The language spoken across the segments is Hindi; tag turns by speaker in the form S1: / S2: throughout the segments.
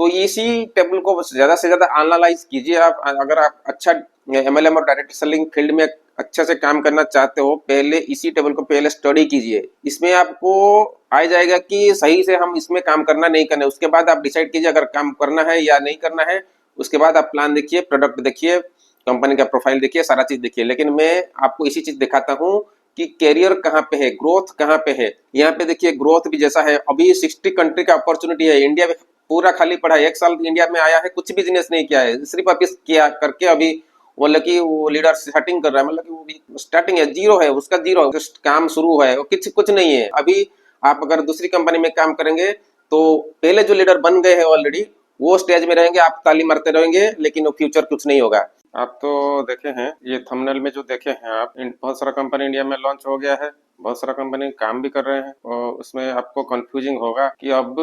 S1: तो इसी टेबल को ज्यादा से ज्यादा एनालाइज कीजिए आप। अगर आप अच्छा एमएलएम और डायरेक्ट सेलिंग फील्ड में अच्छे से काम करना चाहते हो, पहले इसी टेबल को पहले स्टडी कीजिए। इसमें आपको आ जाएगा कि सही से हम इसमें काम करना नहीं करना। उसके बाद आप डिसाइड कीजिए अगर काम करना है या नहीं करना है। उसके बाद आप प्लान देखिए, प्रोडक्ट देखिए, कंपनी का प्रोफाइल देखिए, सारा चीज देखिए। लेकिन मैं आपको इसी चीज दिखाता हूँ कि कैरियर कहाँ पे है, ग्रोथ कहाँ पे है। यहाँ पे देखिए ग्रोथ भी जैसा है, अभी 60 कंट्री का अपॉर्चुनिटी है। इंडिया में पूरा खाली पड़ा है। 1 साल इंडिया में आया है, कुछ बिजनेस नहीं किया है, सिर्फ अभी किया करके अभी वो लकी वो लीडर स्टार्टिंग कर रहा है। मतलब कि वो भी स्टार्टिंग है, जीरो है उसका, जीरो जस्ट काम शुरू है, वो कुछ नहीं है अभी। आप अगर दूसरी कंपनी में काम करेंगे तो पहले जो लीडर बन गए हैं ऑलरेडी, वो स्टेज में रहेंगे, आप ताली मारते रहेंगे, लेकिन वो फ्यूचर कुछ नहीं होगा। आप तो देखे हैं ये थंबनेल में जो देखे हैं आप, बहुत सारा कंपनी इंडिया में लॉन्च हो गया है, बहुत सारा कंपनी काम भी कर रहे हैं। और उसमें आपको कंफ्यूजिंग होगा कि अब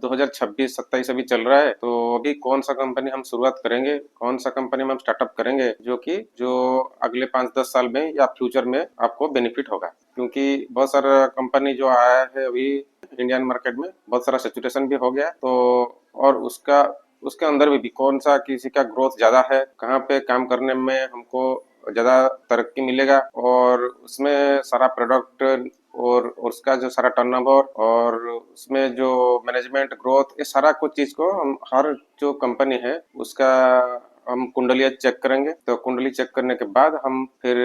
S1: 2026-27 अभी चल रहा है, तो अभी कौन सा कंपनी हम शुरुआत करेंगे, कौन सा कंपनी में हम स्टार्टअप करेंगे जो अगले 5-10 साल में या फ्यूचर में आपको बेनिफिट होगा। क्योंकि बहुत सारा कंपनी जो आया है अभी इंडियन मार्केट में, बहुत सारा सेचुरेशन भी हो गया। तो और उसके अंदर भी कौन सा किसी का ग्रोथ ज्यादा है, कहाँ पे काम करने में हमको ज्यादा तरक्की मिलेगा, और उसमें सारा प्रोडक्ट और उसका जो सारा टर्नओवर और उसमें जो मैनेजमेंट ग्रोथ, ये सारा कुछ चीज को हम हर जो कंपनी है उसका हम कुंडलियाँ चेक करेंगे। तो कुंडली चेक करने के बाद हम फिर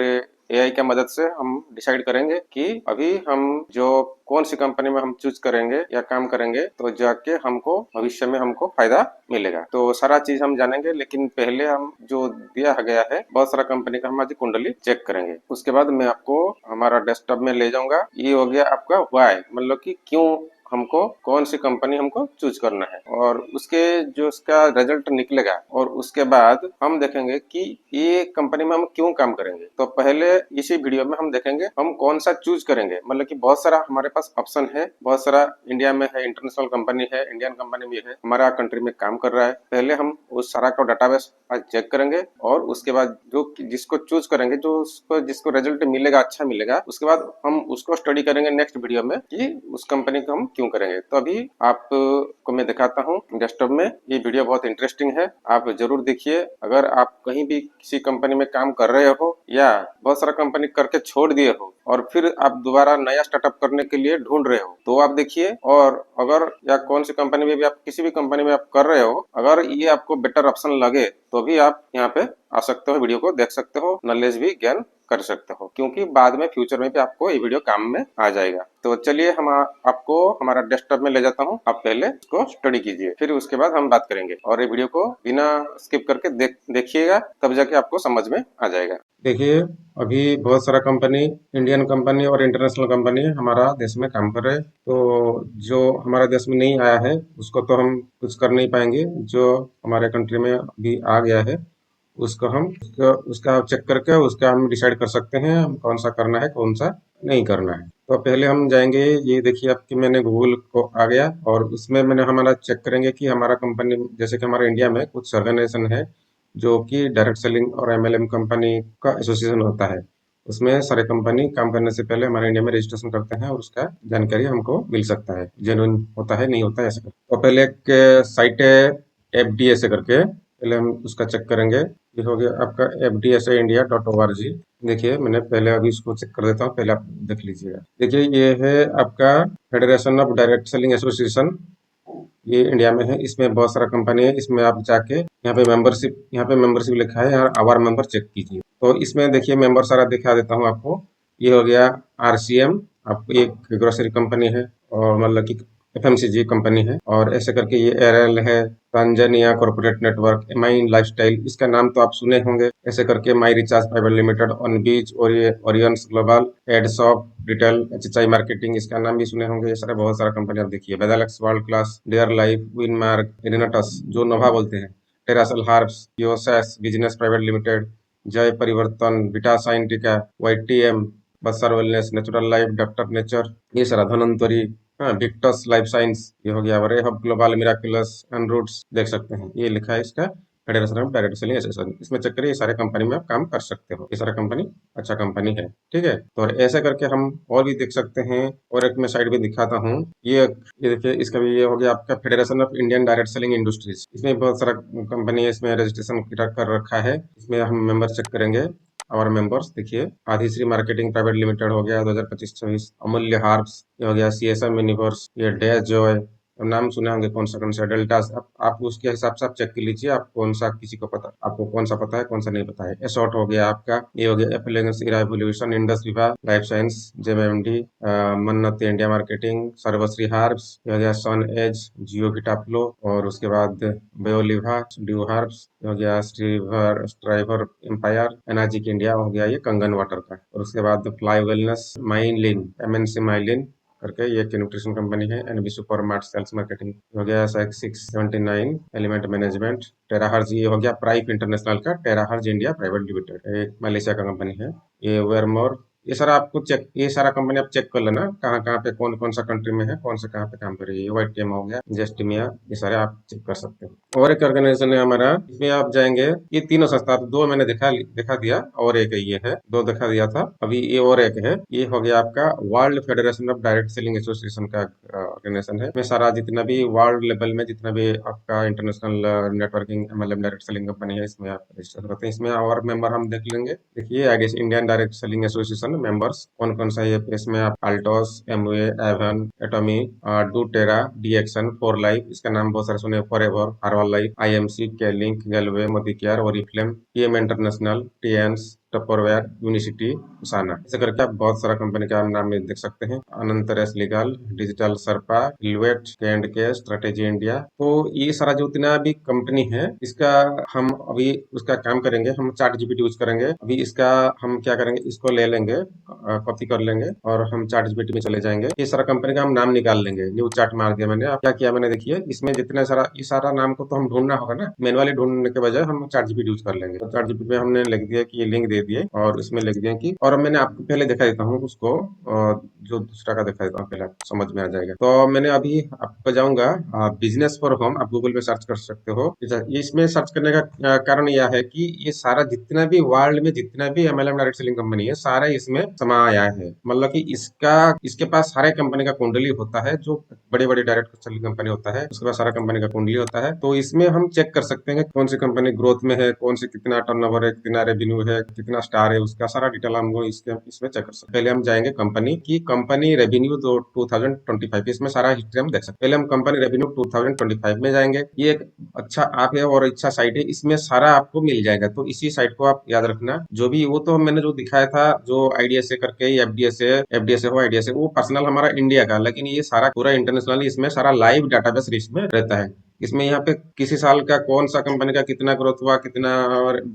S1: एआई का मदद से हम डिसाइड करेंगे कि अभी हम जो कौन सी कंपनी में हम चूज करेंगे या काम करेंगे, तो जाके हमको भविष्य में हमको फायदा मिलेगा। तो सारा चीज हम जानेंगे, लेकिन पहले हम जो दिया गया है बहुत सारा कंपनी का, हम आज कुंडली चेक करेंगे। उसके बाद मैं आपको हमारा डेस्कटॉप में ले जाऊंगा। ये हो गया आपका व्हाई, मतलब कि क्यों हमको कौन सी कंपनी हमको चूज करना है, और उसके जो उसका रिजल्ट निकलेगा, और उसके बाद हम देखेंगे कि ये कंपनी में हम क्यों काम करेंगे। तो पहले इसी वीडियो में हम देखेंगे हम कौन सा चूज करेंगे। मतलब कि बहुत सारा हमारे पास ऑप्शन है, बहुत सारा इंडिया में है, इंटरनेशनल कंपनी है, इंडियन कंपनी भी है, हमारा कंट्री में काम कर रहा है। पहले हम उस सारा का डाटाबेस चेक करेंगे, और उसके बाद जो जिसको चूज करेंगे, जिसको रिजल्ट मिलेगा, अच्छा मिलेगा, उसके बाद हम उसको स्टडी करेंगे नेक्स्ट वीडियो में कि उस कंपनी को हम क्यों करेंगे। तो अभी आपको मैं दिखाता हूँ डेस्कटॉप में। ये वीडियो बहुत इंटरेस्टिंग है, आप जरूर देखिए। अगर आप कहीं भी किसी कंपनी में काम कर रहे हो या बहुत सारा कंपनी करके छोड़ दिए हो और फिर आप दोबारा नया स्टार्टअप करने के लिए ढूंढ रहे हो, तो आप देखिए। और अगर या कौन सी कंपनी में भी आप किसी भी कंपनी में आप कर रहे हो, अगर ये आपको बेटर ऑप्शन लगे तो भी आप यहाँ पे आ सकते हो, वीडियो को देख सकते हो, नॉलेज भी गेन कर सकते हो, क्योंकि बाद में फ्यूचर में भी आपको ये वीडियो काम में आ जाएगा। तो चलिए हम आपको हमारा डेस्कटॉप में ले जाता हूँ, आप पहले इसको स्टडी कीजिए, फिर उसके बाद हम बात करेंगे। और ये वीडियो को बिना स्किप करके देखिएगा, तब जाके आपको समझ में आ जाएगा। देखिए अभी बहुत सारा कंपनी, इंडियन कंपनी और इंटरनेशनल कंपनी हमारा देश में काम कर रहे हैं। तो जो हमारा देश में नहीं आया है उसको तो हम कुछ कर नहीं पाएंगे, जो हमारे कंट्री में अभी आ गया है उसको हम उसका चेक करके उसका हम डिसाइड कर सकते हैं हम कौन सा करना है, कौन सा नहीं करना है। तो पहले हम जाएंगे, ये देखिए आपकी मैंने गूगल को आ गया, और उसमें मैंने हमारा चेक करेंगे कि हमारा कंपनी, जैसे कि हमारे इंडिया में कुछ ऑर्गेनाइजेशन है जो कि डायरेक्ट सेलिंग और एमएलएम कंपनी का एसोसिएशन होता है। उसमें सारे कंपनी काम करने से पहले हमारे इंडिया में रजिस्ट्रेशन करते हैं, और उसका जानकारी हमको मिल सकता है, जेन्युइन होता है नहीं होता है ऐसा। तो पहले एक साइट है FDSA करके, पहले हम उसका चेक करेंगे। ये हो गया आपका FDSAindia.org। देखिए मैंने पहले अभी इसको चेक कर देता हूँ, पहले आप देख लीजिएगा। देखिए ये है आपका federation of direct selling association, ये इंडिया में है। इसमें बहुत सारा कंपनी है, इसमें आप जाके यहाँ पे मेंबरशिप लिखा है, यहाँ आवर मेंबर चेक कीजिए। तो इसमें देखिए मेंबर सारा दिखा देता हूँ आपको। ये हो गया RCM, आपको एक ग्रोसरी कंपनी है, और मतलब कि FMCG कंपनी है। और ऐसे करके ये एयरएल है, तांजानिया कॉर्पोरेट नेटवर्क, माई लाइफस्टाइल, इसका नाम तो आप सुने होंगे। ऐसे करके माई रिचार्ज प्राइवेट लिमिटेड, ऑन बीच, और ये ओरियंस ग्लोबल, एडसॉप रिटेल, HHI मार्केटिंग, इसका नाम भी सुने होंगे। ये सारे बहुत सारा कंपनी आप देखिए, बेदालक्स वर्ल्ड क्लास, डेयर लाइफ, विनमार्क, इरिनाटस जो नोवा बोलते हैं, टेरासल हार्ब्स, योसेस बिजनेस प्राइवेट लिमिटेड, जय परिवर्तन, विटा साइंटिका, YTM, बसर wellness, natural life, doctor nature, ये सारा धनवंतरी, हाँ, विक्टस लाइफ साइंस, ये हो गया, रेहब ग्लोबल, मिराकुलस, एंड रूट्स, देख सकते हैं ये लिखा है इसका federation of direct selling association, इसमें चेक करिए, ये सारे कंपनी में आप काम कर सकते हो, ये सारा कंपनी अच्छा कंपनी है, ठीक है। तो और ऐसे करके हम और भी देख सकते हैं, और एक मैं साइड भी दिखाता हूँ। ये देखिए, इसका भी ये हो गया आपका federation of Indian direct selling industries, इसमें बहुत सारा कंपनी है, इसमें रजिस्ट्रेशन कर रखा है। इसमें हम मेंबर चेक करेंगे, और मेंबर्स देखिए, आदिश्री मार्केटिंग प्राइवेट लिमिटेड हो गया 2025-26, अमूल्य हार्ब्स ये हो गया, सीएसएम यूनिवर्स, ये डे जॉय, नाम सुने होंगे, कौन सा डेल्टा, आप उसके हिसाब से आप चेक कर लीजिए, आप कौन सा, किसी को पता, आपको कौन सा पता है, कौन सा नहीं पता है। एसॉट हो गया आपका, ये हो गया एप्लेंस revolution, Indus Vibha, life science, JMMD, Mannat India marketing, सर्वश्री हार्ब्स, ये हो गया सन एज, जियो विटाफ्लो, और उसके बाद बेओलिवा, ड्यू हार्ब्स, ये हो गया स्ट्रीवर स्ट्राइवर एम्पायर, एनर्जिक इंडिया हो गया ये कंगन वाटर का, और उसके बाद फ्लाई वेलनेस, माइनलिन, एमएनसी माइलिन करके ये एक न्यूट्रिशन कंपनी है, एनबी सुपरमार्ट सेल्स मार्केटिंग हो गया, 679 एलिमेंट मैनेजमेंट, टेराहर्ज ये हो गया प्राइप इंटरनेशनल का, टेराहर्ज इंडिया प्राइवेट लिमिटेड, एक मलेशिया का कंपनी है। ये वेरमोर, ये सारा आपको चेक, ये सारा कंपनी आप चेक कर लेना, कहाँ कहाँ पे कौन कौन सा कंट्री में है, कौन सा कहाँ पे काम कर रही है। व्हाइट टेम हो गया, जेस्टिमिया, ये सारे आप चेक कर सकते हो। और एक ऑर्गेनाइजेशन है हमारा, इसमें आप जाएंगे, ये तीनों संस्था, दो मैंने दिखा दिया, और एक ये है, दो दिखा दिया था, अभी ये और एक है, ये हो गया आपका world federation of direct selling association का ऑर्गेनाइजेशन है। इसमें सारा जितना भी वर्ल्ड लेवल में जितना भी आपका international networking MLM direct selling company है, इसमें आप रजिस्टर करते हैं। इसमें और मेंबर हम देख लेंगे, देखिए IDS Indian direct selling association members कौन कौन सा है, इसमें आप अल्टोस, Amway, Avon, Atomy, doterra, DXN, four life, इसका नाम बहुत सारे सुने, फॉरएवर, हार्बल लाइफ, आईएमसी, केलिंक, गेलवे, Modicare, Oriflame, PM international, Tiens, Tupperware, Unicity, Usana, ऐसे करके आप बहुत सारा कंपनी का नाम में देख सकते हैं। अनंतरेस लीगल, डिजिटल सर्पा, इलवेट, के एंड के, स्ट्रेटेजी इंडिया, तो ये सारा जो इतना भी कंपनी है, इसका हम अभी उसका काम करेंगे, हम चार्ट जीपीटी यूज करेंगे। अभी इसका हम क्या करेंगे, इसको ले लेंगे, कॉपी कर लेंगे, और हम चार्ट जीपीटी में चले जाएंगे, ये सारा कंपनी का हम नाम निकाल लेंगे। न्यू चार्ट मार दिया मैंने, अब क्या किया मैंने, देखिए इसमें जितना सारा, ये सारा नाम को तो हम ढूंढना होगा ना, मैनुअली ढूंढने के बजाय हम चार्ट जीपीटी यूज कर लेंगे। तो चार्ट जीपीटी में हमने लिख दिया कि ये लिंक दे दिए, और इसमें लिख दिया कि, और मैंने आपको पहले दिखा देता हूँ उसको, जो दूसरा का दिखा देता हूँ, पहले आपको समझ में आ जाएगा। तो मैंने अभी आपको जाऊंगा बिजनेस फॉर होम, आप गूगल पे सर्च कर सकते हो। ये इसमें सर्च करने का कारण यह है कि ये सारा जितना भी वर्ल्ड में जितना भी एमएलएम डायरेक्ट सेलिंग कंपनी है, सारा इसमें समाया है। मतलब कि इसके पास सारे कंपनी का कुंडली होता है, जो बड़ी बड़ी डायरेक्ट सेलिंग कंपनी होता है उसके पास सारा कंपनी का कुंडली होता है। तो इसमें हम चेक कर सकते हैं कौन सी कंपनी ग्रोथ में है, कौन सी कितना टर्नओवर है, कितना रेवेन्यू है, कितना स्टार है, उसका सारा डिटेल हम लोग इसमें चेक कर सकते हैं। पहले हम जाएंगे कंपनी की, कंपनी रेवेन्यू 2025, इसमें सारा हिस्ट्री हम देख सकते हैं। पहले हम कंपनी रेवेन्यू 2025 में जाएंगे। ये एक अच्छा ऐप है और अच्छा साइट है, इसमें सारा आपको मिल जाएगा। तो इसी साइट को आप याद रखना, जो भी वो तो मैंने जो दिखाया था, जो आईडीएसए करके, एफडीएसए हो, आईडीएसए, वो पर्सनल हमारा इंडिया का, लेकिन ये सारा पूरा इंटरनेशनल, इसमें सारा लाइव डाटाबेस इसमें रहता है। इसमें यहाँ पे किसी साल का कौन सा कंपनी का कितना ग्रोथ हुआ, कितना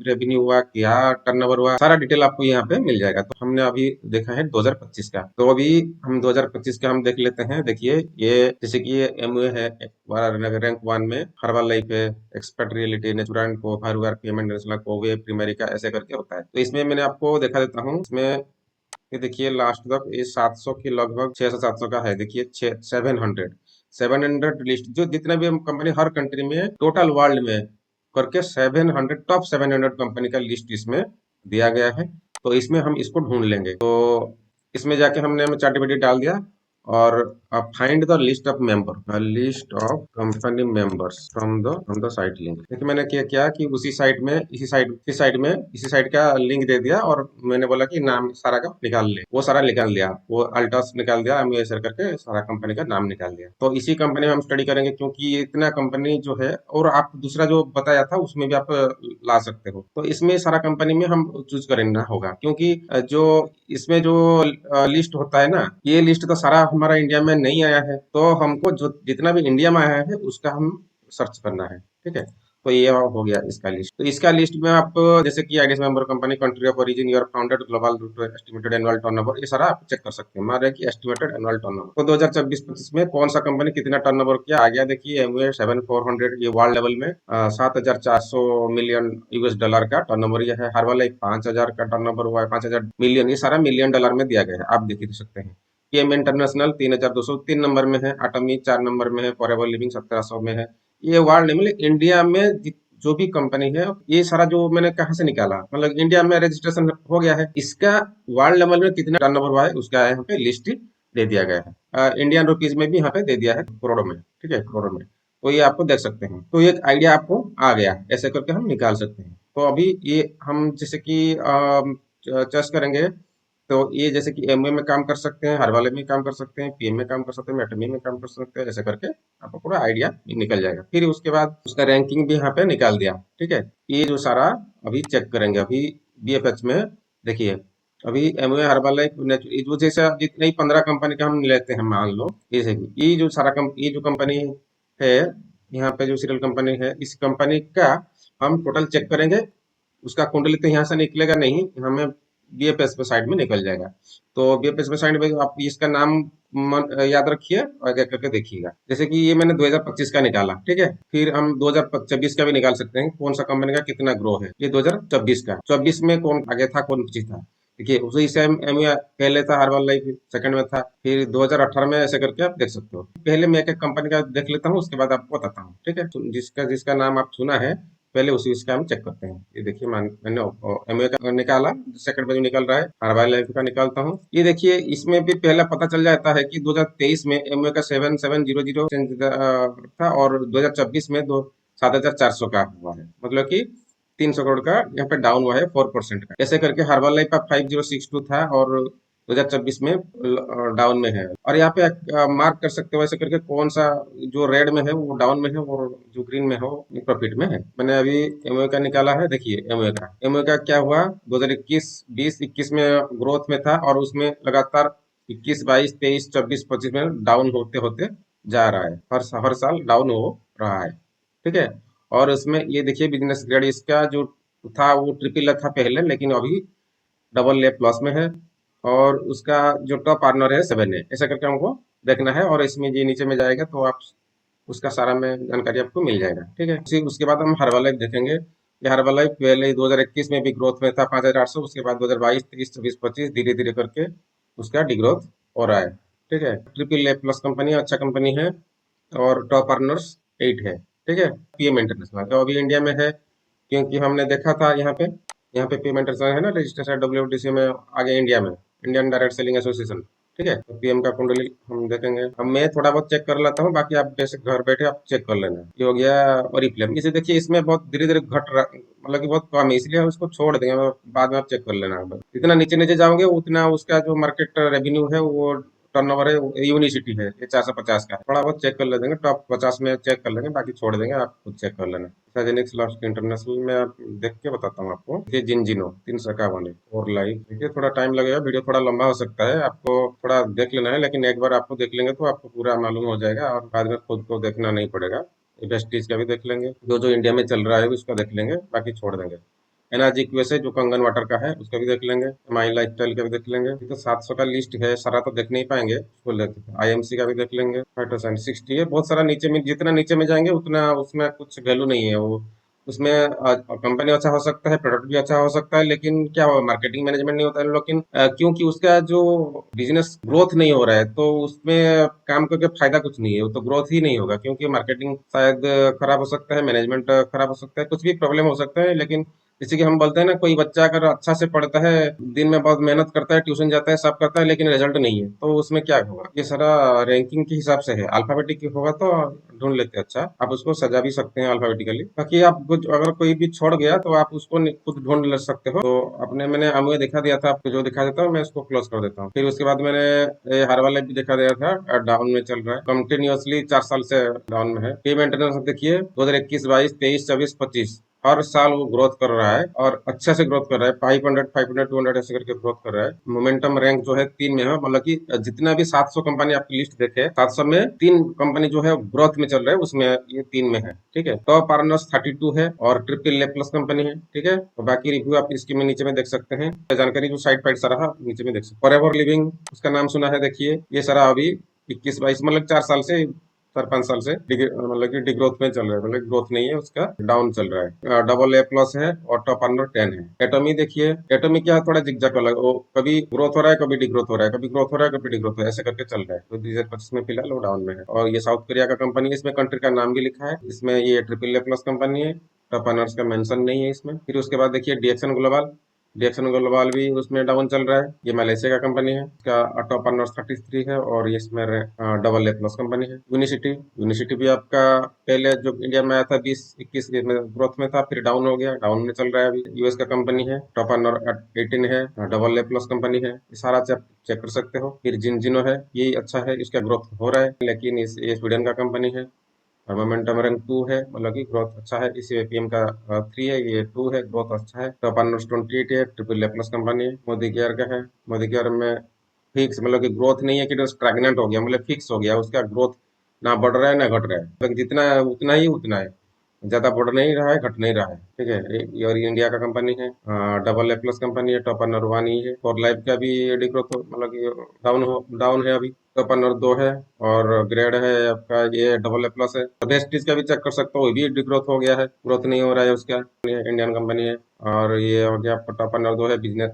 S1: रेवेन्यू हुआ, क्या टर्नओवर हुआ, सारा डिटेल आपको यहाँ पे मिल जाएगा। तो हमने अभी देखा है 2025 का, तो अभी हम 2025 का हम देख लेते हैं। देखिए ये जैसे कि ये एमवे है, रैंक 1 में, हर्बल लाइफ है, एक्सपर्ट रियलिटी, नेचुरल को, हर पेमेंट नेशनल को, वे प्रीमेरिका, ऐसे करके होता है। तो इसमें मैंने आपको दिखा देता हूँ, इसमें ये देखिए लास्ट तक ये 700 की लगभग, 600 से 700 का है। देखिए 700 लिस्ट, जो जितना भी हम कंपनी हर कंट्री में टोटल वर्ल्ड में करके 700 टॉप 700 कंपनी का लिस्ट इसमें दिया गया है। तो इसमें हम इसको ढूंढ लेंगे। तो इसमें जाके हमने चार्ट जीपीटी डाल दिया, और find the list of member, list of company members from the site link. देखिए मैंने क्या किया कि उसी साइट में, इसी साइट का लिंक दे दिया, और मैंने बोला कि नाम सारा का निकाल ले, वो सारा निकाल दिया, वो अल्टस निकाल दिया, हम ऐसे करके सारा कंपनी का नाम निकाल दिया। तो इसी कंपनी में हम स्टडी करेंगे, क्योंकि ये इतना कंपनी जो है, और आप दूसरा जो बताया था उसमें भी आप ला सकते हो। तो इसमें सारा कंपनी में हम चूज करना होगा, क्योंकि जो इसमें जो लिस्ट होता है ना, ये लिस्ट तो सारा हमारा इंडिया में नहीं आया है, तो हमको जो जितना भी इंडिया में आया है उसका हम सर्च करना है, ठीक है। तो ये हो गया इसका लिस्ट। तो इसका लिस्ट में आप जैसे कि IDs member company, country of origin, year founded, global estimated annual turnover, ये सारा आप चेक कर सकते हैं। मान रहे हैं कि एस्टिमेटेड एनुअल टर्नओवर, तो 2024-25 में कौन सा कंपनी कितना टर्नओवर किया, आ गया देखिए एमवे 7400, ये वर्ल्ड लेवल में 7,400 मिलियन यूएस डॉलर का टर्नओवर ये है। हर्बल एक 5,000 का टर्नओवर हुआ है, 5,000 मिलियन, ये सारा मिलियन डॉलर में दिया गया है, आप देख ही सकते हैं। पीएम इंटरनेशनल 3,203 नंबर में है, एटॉमी 4 नंबर में है, फॉरएवर लिविंग 1,700 में है। ये वर्ल्ड में इंडिया में जो भी कंपनी है, ये सारा जो मैंने कहाँ से निकाला, मतलब इंडिया में रजिस्ट्रेशन हो गया है, इसका वर्ल्ड लेवल में कितना टर्नओवर हुआ है उसका यहाँ पे लिस्ट दे दिया गया है। इंडियन रुपीज में भी यहाँ पे दे दिया है, करोड़ों में, ठीक है, करोड़ों में। तो ये आपको देख सकते हैं, तो एक आइडिया आपको आ गया, ऐसे करके हम निकाल सकते हैं। तो अभी ये हम जैसे कि चेस करेंगे, तो ये जैसे कि एमए में काम कर सकते हैं, हर वाले में काम कर सकते हैं, पीएम में काम कर सकते हैं, एटमी में काम कर सकते हैं, ऐसे करके आपको पूरा आइडिया निकल जाएगा। फिर उसके बाद उसका रैंकिंग भी यहाँ पे निकाल दिया, ठीक है। ये जो सारा अभी चेक करेंगे, अभी बीएफएच में देखिए, अभी एमवे हर्बल ये जो जैसे जितने ही 15 कंपनी का हम लेते हैं, मान लो जैसे कि ये जो सारा ये जो कंपनी है, यहाँ पे जो सीरियल कंपनी है, इस कंपनी का हम टोटल चेक करेंगे। उसका कुंडली तो यहाँ से निकलेगा नहीं, हमें बीएफएस पे साइड में निकल जाएगा। तो बीएफएस पे साइड में आप इसका नाम याद रखिए और आगे करके देखिएगा। जैसे कि ये मैंने 2025 का निकाला, ठीक है। फिर हम 2026 का भी निकाल सकते हैं, कौन सा कंपनी का कितना ग्रो है। ये 2024 का, 24 में कौन आगे था, कौन पीछे था। देखिए उसी से एम पहले था हर्बल लाइफ, सेकंड में था, फिर 2018 में, ऐसे करके आप देख सकते हो। पहले मैं एक एक कंपनी का देख लेता हूँ, उसके बाद आपको बताता हूँ, ठीक है। तो जिसका जिसका नाम आप सुना है, पहले उसी उसका हम चेक करते हैं। ये देखिए, मैंने एमवे का निकाला, सेकंड में जो निकल रहा है हर्बल लाइफ का निकालता हूँ। ये देखिए, इसमें भी पहला पता चल जाता है कि 2023 में एमवे का 7700 था, और 2024 में दो 7400 का हुआ है, मतलब कि 300 करोड़ का यहाँ पे डाउन हुआ है, 4% का। ऐसे करके हर्बल लाइफ का 5062 था, और 2024 में डाउन में है। और यहाँ पे मार्क कर सकते हो ऐसे करके, कौन सा जो रेड में है वो डाउन में है, और जो ग्रीन में हो प्रॉफिट में है। मैंने अभी एमओए का निकाला है, देखिए एमओए का क्या हुआ, 2021 20 21 में ग्रोथ में था, और उसमें लगातार 21 22 23 24 25 में डाउन होते होते जा रहा है, हर साल डाउन हो रहा है, ठीक है। और उसमें ये देखिए, बिजनेस ग्रेड इसका जो था वो ट्रिपल था पहले, लेकिन अभी डबल ए प्लस में है। और उसका जो टॉप अर्नर है 7 है, ऐसा करके हमको देखना है। और इसमें ये नीचे में जाएगा तो आप उसका सारा में जानकारी आपको मिल जाएगा, ठीक है। उसके बाद हम हर्बल देखेंगे। ये हर्बल पहले 2021 में भी ग्रोथ में था 5800, उसके बाद 2022 23 24 25 धीरे धीरे करके उसका डिग्रोथ हो रहा है, ठीक है। ट्रिपल ए प्लस कंपनी, अच्छा कंपनी है, और टॉप अर्नर्स 8 है, ठीक है। पीएम इंटरनेशनल तो अभी इंडिया में है, क्योंकि हमने देखा था यहाँ पे पेमेंट है ना, रजिस्ट्रेशन डब्ल्यूटीसी में, आगे इंडिया में इंडियन डायरेक्ट सेलिंग एसोसिएशन, ठीक है। तो पीएम का कुंडली हम देखेंगे। अब मैं थोड़ा बहुत चेक कर लेता हूँ, बाकी आप जैसे घर बैठे आप चेक कर लेना। ये हो गया ओरिफ्लेम। इसे देखिए, इसमें बहुत धीरे धीरे घट रहा, मतलब कि बहुत कम है, इसलिए हम इसको छोड़ देंगे, बाद में आप चेक कर लेना। जितना नीचे नीचे जाओगे उतना उसका जो मार्केट रेवेन्यू है, वो टर्नओवर है, यूनिसिटी है, ये 450 का है। थोड़ा बहुत चेक कर लेंगे, टॉप 50 में चेक कर लेंगे, बाकी छोड़ देंगे, आप खुद चेक कर लेना। साइजेनिक्स लास्ट इंटरनेशनल में आप देख के बताता हूँ आपको। ये जिनजिनो 351 है, और लाइव देखिए, थोड़ा टाइम लगेगा, वीडियो थोड़ा लंबा हो सकता है, आपको थोड़ा देख लेना है, लेकिन एक बार आपको देख लेंगे तो आपको पूरा मालूम हो जाएगा, और बाद में खुद को देखना नहीं पड़ेगा। वेस्टीज का भी देख लेंगे, जो जो इंडिया में चल रहा है उसका देख लेंगे, बाकी छोड़ देंगे। एनर्जी क्यूएस है जो कंगन वाटर का है, उसका भी देख लेंगे। माई लाइफ स्टाइल का भी देख लेंगे। तो 700 का लिस्ट है, सारा तो देख नहीं पाएंगे, उसको लेते हैं। आईएमसी का भी देख लेंगे। 60 है, बहुत सारा नीचे में, जितना नीचे में जाएंगे उतना उसमें कुछ वैल्यू नहीं है। वो उसमें कंपनी अच्छा हो सकता है, प्रोडक्ट भी अच्छा हो सकता है, लेकिन क्या हो, मार्केटिंग मैनेजमेंट नहीं होता है, लेकिन क्योंकि उसका जो बिजनेस ग्रोथ नहीं हो रहा है, तो उसमें काम करके फायदा कुछ नहीं है, वो तो ग्रोथ ही नहीं होगा, क्योंकि मार्केटिंग शायद खराब हो सकता है, मैनेजमेंट खराब हो सकता है, कुछ भी प्रॉब्लम हो सकता है। लेकिन जैसे कि हम बोलते हैं ना, कोई बच्चा अगर अच्छा से पढ़ता है, दिन में बहुत मेहनत करता है, ट्यूशन जाता है, सब करता है, लेकिन रिजल्ट नहीं है, तो उसमें क्या होगा। ये सारा रैंकिंग के हिसाब से है, अल्फाबेटिक होगा तो ढूंढ लेते हैं। अच्छा, आप उसको सजा भी सकते हैं अल्फाबेटिकली, बाकी आप कुछ अगर कोई भी छोड़ गया तो आप उसको खुद ढूंढ ले सकते हो। तो अपने मैंने अमुए दिखा दिया था आपको, जो दिखा देता हूँ मैं इसको क्लोज कर देता हूँ। फिर उसके बाद मैंने हर वाले भी दिखा दिया था, डाउन में चल रहा है कंटिन्यूअसली, 4 साल से डाउन में है। पे मेंटेनेंस देखिए, 2021 22 23 24 25 हर साल वो ग्रोथ कर रहा है, और अच्छा से ग्रोथ कर रहा है, 500 500 200 ऐसे करके ग्रोथ कर रहा है। मोमेंटम रैंक जो है 3 में है, मतलब कि जितना भी 700 कंपनी आपकी लिस्ट देखे, 700 में 3 कंपनी जो है ग्रोथ में चल रहा है, उसमें ये 3 में है, ठीक है। टॉप अर्नर्स 32 है, और ट्रिपल ए प्लस कंपनी है, ठीक है। और बाकी रिव्यू आप इसके में नीचे में देख सकते हैं, जानकारी जो साइड फाइड सारा है नीचे में देख सकते हैं। फॉरएवर लिविंग उसका नाम सुना है, देखिए ये सारा अभी 21 22, मतलब 4 साल से 4 5 साल से मतलब कि डिग्रोथ में चल रहा है, मतलब ग्रोथ नहीं है उसका, डाउन चल रहा है। डबल ए प्लस है, और टॉप अर्नर 10 है। एटॉमी देखिए, एटॉमी क्या थोड़ा जिगजैग वाला, वो कभी ग्रोथ हो रहा है, कभी डिग्रोथ हो रहा है, कभी ग्रोथ हो रहा है, कभी डिग्रोथ हो रहा है, ऐसे करके चल रहा है। तो 2025 में फिलहाल वो डाउन में है। और ये साउथ कोरिया का कंपनी है, इसमें कंट्री का नाम भी लिखा है, इसमें ये ट्रिपल ए प्लस कंपनी है, टॉप अर्नर्स का मेंशन नहीं है इसमें। फिर उसके बाद देखिए डीएक्सन ग्लोबल भी उसमें डाउन चल रहा है। ये मलेशिया का कंपनी है, इसका टॉप अर्नर्स 33 है और ये इसमें डबल ए प्लस कंपनी है। यूनिसिटी भी आपका पहले जो इंडिया में आया था 20-21 में ग्रोथ में था, फिर डाउन हो गया, डाउन में चल रहा है अभी। यूएस का कंपनी है, टॉप अर्नर 18 है, डबल ए प्लस कंपनी है। ये सारा चेक कर सकते हो। फिर जिनजिनो है, ये अच्छा है, इसका ग्रोथ हो रहा है, लेकिन ये स्वीडन का कंपनी है और मोमेंटम रैंक 2 है, मतलब कि ग्रोथ अच्छा है। इसी पीएम का 3 है, ये 2 है, ग्रोथ अच्छा है। टॉप अर्नर्स 28 है, ट्रिपल ए प्लस कंपनी है। मोदी केयर का है, मोदी केयर में फिक्स, मतलब कि ग्रोथ नहीं है कि स्टैग्नेंट हो गया, मतलब फिक्स हो गया, उसका ग्रोथ ना बढ़ रहा है ना घट रहा है, मतलब जितना है उतना ही उतना है, ज्यादा बढ़ नहीं रहा है, घट नहीं रहा है, ठीक है। और ये इंडिया का कंपनी है, डबल ए प्लस कंपनी है, टॉप अर्नर 1 ही है। और लाइफ का भी डिग्रोथ मतलब कि डाउन है अभी, टॉप अर्नर 2 है और ग्रेड है आपका ये डबल ए प्लस है। वेस्टीज का भी चेक कर सकते हो, वो भी डिग्रोथ हो गया है, ग्रोथ नहीं हो रहा है उसका, इंडियन कंपनी है। और ये हो गया आपका टॉप अर्नर 2 है, business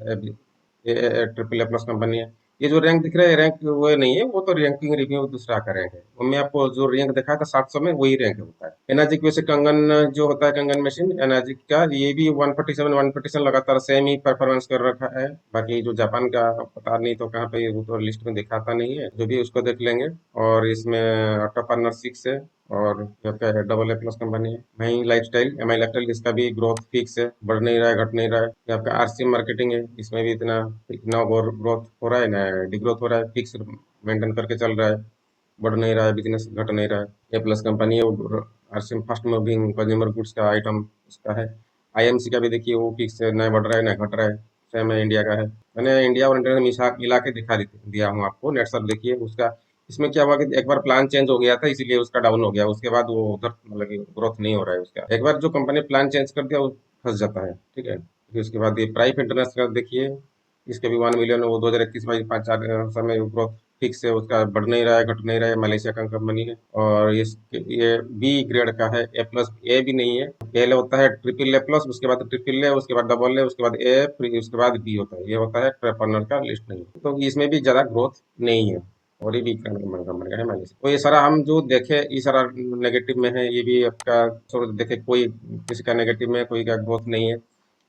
S1: triple A plus company है। ये जो रैंक दिख रहा है, रैंक वो नहीं है, वो तो रैंकिंग रिव्यू दूसरा का रैंक है। उनमें आपको जो रैंक दिखा था 700 में, वही रैंक होता है। एनर्जिक वैसे कंगन जो होता है, कंगन मशीन एनर्जिक का, ये भी 147 लगातार सेम ही परफॉर्मेंस कर रखा है। बाकी जो जापान का पता नहीं तो कहाँ पे, वो तो लिस्ट में दिखाता नहीं है, जो भी उसको देख लेंगे। और इसमें टॉप अर्नर 6 है और आपका डबल ए प्लस कंपनी है। एम आई लाइफस्टाइल, इसका भी ग्रोथ फिक्स है, बढ़ नहीं रहा है, घट नहीं रहा है। ये आपका आरसी मार्केटिंग है, इसमें भी इतना इतना ग्रोथ हो रहा है ना, डिग्रोथ हो रहा है, फिक्स मेंटेन करके चल रहा है, बढ़ नहीं रहा है, बिजनेस घट नहीं रहा है। ए प्लस कंपनी है, वो RC fast moving consumer goods का आइटम उसका है। आईएमसी का भी देखिए, वो फिक्स है, ना बढ़ रहा है ना घट रहा है, सेम है इंडिया का है। मैंने इंडिया और इंटरनेशनल मिला के दिया हूँ आपको, नेट सर देखिए उसका। इसमें क्या हुआ कि एक बार प्लान चेंज हो गया था, इसीलिए उसका डाउन हो गया, उसके बाद वो उधर मतलब कि ग्रोथ नहीं हो रहा है उसका। एक बार जो कंपनी प्लान चेंज कर दिया, वो फंस जाता है, ठीक है। फिर उसके बाद ये प्राइफ इंटरनेशनल देखिए, इसके भी 1 मिलियन, वो 2021 पाँच चार समय ग्रोथ फिक्स है, उसका बढ़ नहीं रहा है, घट नहीं रहा है, मलेशिया का कंपनी है। और ये बी ग्रेड का है, ए प्लस ए भी नहीं है, पहले होता है ट्रिपल ए प्लस, उसके बाद ट्रिपल ए, उसके बाद डबल ए, उसके बाद ए, फिर उसके बाद बी होता है, ये होता है ट्रेपनर का लिस्ट नहीं है। तो इसमें भी ज्यादा ग्रोथ नहीं है और ये भी कंपनी का है मलेशिया। तो ये सारा हम जो देखे, ये सारा नेगेटिव में है, ये भी आपका देखे, कोई किसी का नेगेटिव में, कोई का ग्रोथ नहीं है।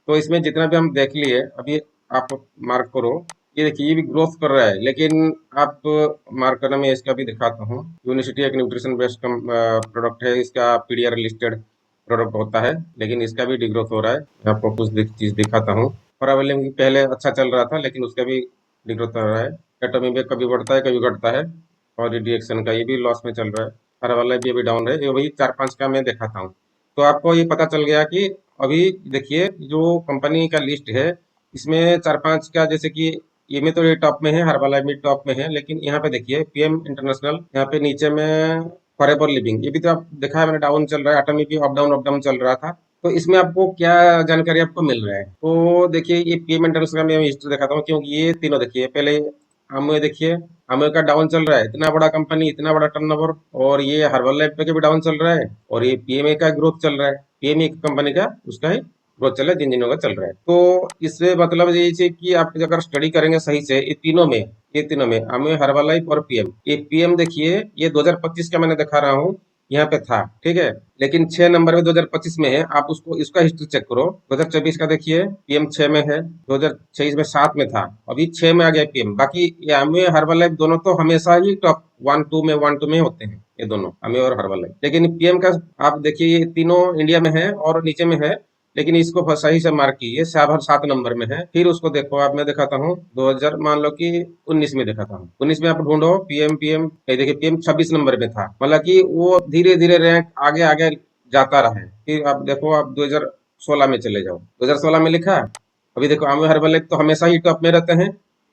S1: तो इसमें जितना भी हम देख लिए अभी, आप मार्क करो। ये देखिए, ये भी ग्रोथ कर रहा है, लेकिन आप मार्क करने में इसका भी दिखाता हूँ। यूनिसिटी एक न्यूट्रिशन बेस्ड प्रोडक्ट है, इसका पीडीआर लिस्टेड प्रोडक्ट होता है, लेकिन इसका भी डिग्रोथ हो रहा है। मैं आपको कुछ चीज दिखाता हूँ। परावलिंग पहले अच्छा चल रहा था, लेकिन उसका भी डिग्रोथ हो रहा है। एटॉमी में कभी बढ़ता है कभी घटता है। और रिएक्शन का ये भी लॉस में चल रहा है। हरा वाला भी अभी डाउन है, ये वही 4-5 का मैं दिखाता हूँ। तो आपको ये पता चल गया कि अभी देखिए, जो कंपनी का लिस्ट है, इसमें 4-5 का, जैसे कि ये में तो ये टॉप में है, हर वाला भी टॉप में है, लेकिन यहाँ पे देखिए पीएम इंटरनेशनल, यहाँ पे नीचे में फॉरएवर लिविंग, ये भी तो आप देखा है मैंने, डाउन चल रहा है। एटॉमी भी अप डाउन चल रहा था। तो इसमें आपको क्या जानकारी आपको मिल रहा है? तो देखिए, ये पीएम इंटरनेशनल का मैं हिस्ट्री दिखाता हूँ, क्योंकि ये तीनों देखिए, पहले अमूय देखिए, अमूय का डाउन चल रहा है, इतना बड़ा कंपनी, इतना बड़ा टर्नओवर। और ये हर्बल लाइफ पे भी डाउन चल रहा है, और ये पीएमए का ग्रोथ चल रहा है, पीएमए कंपनी का उसका ही ग्रोथ चल रहा है, जिन जिनों का चल रहा है। तो इससे मतलब ये है कि आप अगर स्टडी करेंगे सही से, ये तीनों में अमूय, हर्बल लाइफ और पीएम, ये पीएम देखिए, ये 2025 का मैंने दिखा रहा हूँ, यहाँ पे था, ठीक है। लेकिन 6 नंबर में 2025 में है, आप उसको इसका हिस्ट्री चेक करो। 2024 का देखिए, पीएम 6 में है, 2026 में 7 में था, अभी 6 में आ गया पीएम। बाकी ये अमूय, हर्बल लाइफ दोनों तो हमेशा ही टॉप 1-2 में होते हैं, ये दोनों अमूय और हर्बल लाइफ। लेकिन पीएम का आप देखिए, ये तीनों इंडिया में है और नीचे में है, लेकिन इसको सही से मार्क कीजिए, 7 नंबर में है। फिर उसको देखो, आप मैं दिखाता हूँ 2000, मान लो कि 19 में दिखाता हूँ, 19 में आप ढूंढो पीएम, ये देखिए पीएम 26 नंबर पे था, मतलब कि वो धीरे धीरे रैंक आगे आगे जाता रहा है। फिर आप देखो, आप 2016 में चले जाओ, 2016 में लिखा, अभी देखो आमिर हर्बल तो हमेशा ही टॉप में रहते हैं,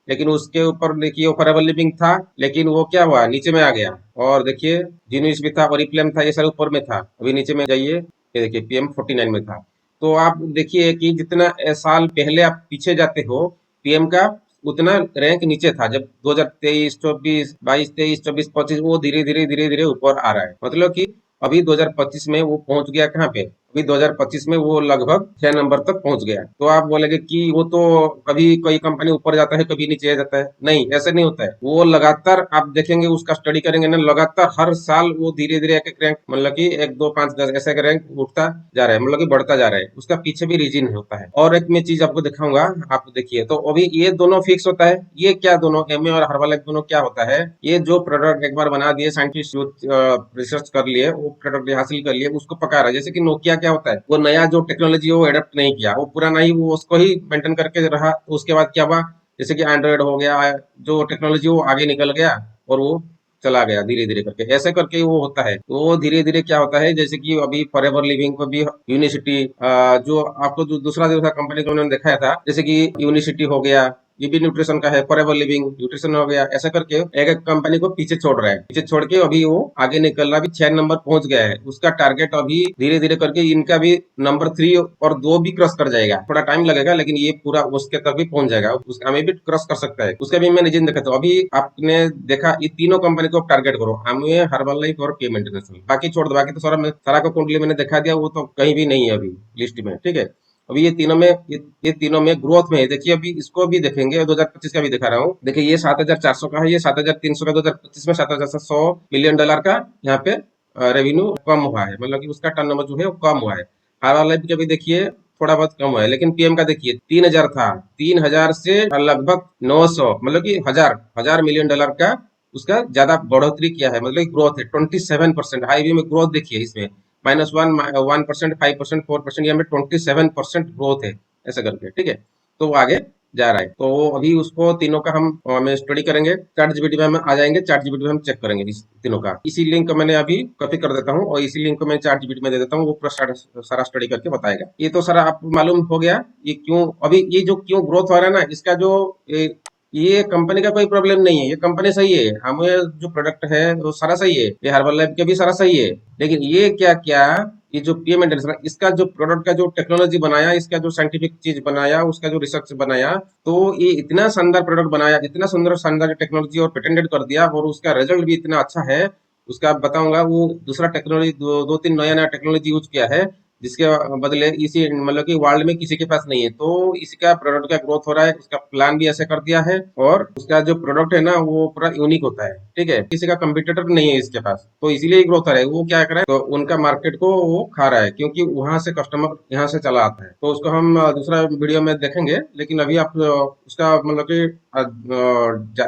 S1: लेकिन उसके ऊपर देखिए वो फॉरएवर लिविंग था, लेकिन वो क्या हुआ, नीचे में आ गया। और देखिए जीनिस भी था, ओरिफ्लेम था, ये सारे ऊपर में था, अभी नीचे में जाइए, ये देखिए पीएम 49 में था। तो आप देखिए कि जितना साल पहले आप पीछे जाते हो पीएम का, उतना रैंक नीचे था। जब 2023, 24, 22, 23, 24, 25, वो धीरे धीरे ऊपर आ रहा है, मतलब कि अभी 2025 में वो पहुंच गया कहाँ पे, अभी 2025 में वो लगभग 6 नंबर तक पहुंच गया। तो आप बोलेंगे कि वो तो कभी कोई कंपनी ऊपर जाता है कभी नीचे जाता है, नहीं ऐसे नहीं होता है। वो लगातार आप देखेंगे, उसका स्टडी करेंगे ना, लगातार हर साल वो धीरे धीरे एक एक रैंक, मतलब कि 1 2 5 10 ऐसे रैंक उठता जा रहा है, मतलब कि बढ़ता जा रहा है। उसका पीछे भी रीजन होता है। और एक मैं चीज आपको दिखाऊंगा, आप देखिए। तो अभी ये दोनों फिक्स होता है। ये क्या दोनों एमए और हर्बललाइफ दोनों क्या होता है, ये जो प्रोडक्ट एक बार बना दिए साइंटिस्ट, रिसर्च कर लिए, वो प्रोडक्ट हासिल कर लिए, उसको पका रहा है। जैसे कि नोकिया क्या होता है, वो नया जो टेक्नोलॉजी वो एडेप्ट नहीं किया, वो पुराना ही वो उसको ही मेंटेन करके रहा। तो उसके बाद क्या हुआ, जैसे कि एंड्रॉइड हो गया, जो टेक्नोलॉजी वो आगे निकल गया और वो चला गया धीरे धीरे करके, ऐसे करके वो होता है। तो वो धीरे धीरे क्या होता है, जैसे कि अभी फॉरएवर लिविंग को भी यूनिसिटी, जो आपको जो दूसरा दूसरा कंपनी को उन्होंने दिखाया था, जैसे कि यूनिसिटी हो गया, ये भी न्यूट्रिशन का है, फॉरएवर लिविंग न्यूट्रिशन हो गया, ऐसा करके एक एक कंपनी को पीछे छोड़ रहा है, पीछे छोड़ के अभी वो आगे निकल रहा है। अभी 6 नंबर पहुंच गया है। उसका टारगेट अभी धीरे धीरे करके इनका भी नंबर 3 और 2 भी क्रॉस कर जाएगा। थोड़ा टाइम लगेगा, लेकिन ये पूरा उसके तक भी पहुंच जाएगा, उसका हमें भी क्रॉस कर सकता है। उसका भी मैं रीजन देखा। तो अभी आपने देखा, ये तीनों कंपनी को टारगेट करो, हमें हर्बल लाइफ और पीएम इंटरनेशनल, बाकी छोड़ दो। बाकी तो सारा को कुंडली मैंने दिखा दिया, वो तो कहीं भी नहीं है अभी लिस्ट में, ठीक है। अभी ये तीनों में ग्रोथ में है। देखिए अभी इसको भी देखेंगे, 2025 का भी दिखा रहा हूँ। देखिए ये 7,400 का है, ये 7,300 का 2025 में, 7,700 मिलियन डॉलर का यहाँ पे रेवेन्यू कम हुआ है, मतलब कि उसका टर्नओवर जो है वो कम हुआ है। हाल लाइफ का भी देखिए थोड़ा बहुत कम हुआ है, लेकिन पीएम का देखिए 3,000 था, 3,000 से लगभग 900, मतलब कि हजार हजार मिलियन डॉलर का उसका ज्यादा बढ़ोतरी किया है, मतलब ग्रोथ है 27%। हाईवे में ग्रोथ देखिए, इसमें -1% 5% 4%, या में 27% ग्रोथ है, ऐसा करके, ठीक है। तो वो आगे जा रहा है। तो अभी उसको तीनों का हम स्टडी करेंगे, चैट जीपीटी में हम आ जाएंगे, चैट जीपीटी में हम चेक करेंगे इस तीनों का। इसी लिंक को मैंने अभी कॉपी कर देता हूँ और इसी लिंक को मैं चैट जीपीटी में दे देता हूँ, वो पूरा सारा स्टडी करके बताएगा। ये तो सारा आपको मालूम हो गया, ये क्यों अभी ये जो क्यों ग्रोथ हो रहा है ना, इसका जो ये कंपनी का कोई प्रॉब्लम नहीं है, ये कंपनी सही है, हमें जो प्रोडक्ट है वो सारा सही है, ये हर्बल लाइफ के भी सारा सही है। लेकिन ये क्या क्या, ये जो पीएम इंटरनेशनल, इसका जो प्रोडक्ट का जो टेक्नोलॉजी बनाया, इसका जो साइंटिफिक चीज बनाया, उसका जो रिसर्च बनाया, तो ये इतना शानदार प्रोडक्ट बनाया, इतना सुंदर शानदार टेक्नोलॉजी और पेटेंटेड कर दिया, और उसका रिजल्ट भी इतना अच्छा है। उसका बताऊंगा, वो दूसरा टेक्नोलॉजी, दो तीन नया नया टेक्नोलॉजी यूज किया है, जिसके बदले इसी, मतलब कि वर्ल्ड में किसी के पास नहीं है। तो इसका प्रोडक्ट का ग्रोथ हो रहा है, उसका प्लान भी ऐसे कर दिया है, और उसका जो प्रोडक्ट है ना वो पूरा यूनिक होता है, ठीक है, किसी का कंपटीटर नहीं है इसके पास, तो इसीलिए ही ग्रोथ हो रहा है। वो क्या कर रहा है, तो उनका मार्केट को वो खा रहा है, क्योंकि वहां से कस्टमर यहाँ से चला आता है। तो उसको हम दूसरा वीडियो में देखेंगे, लेकिन अभी आप उसका मतलब कि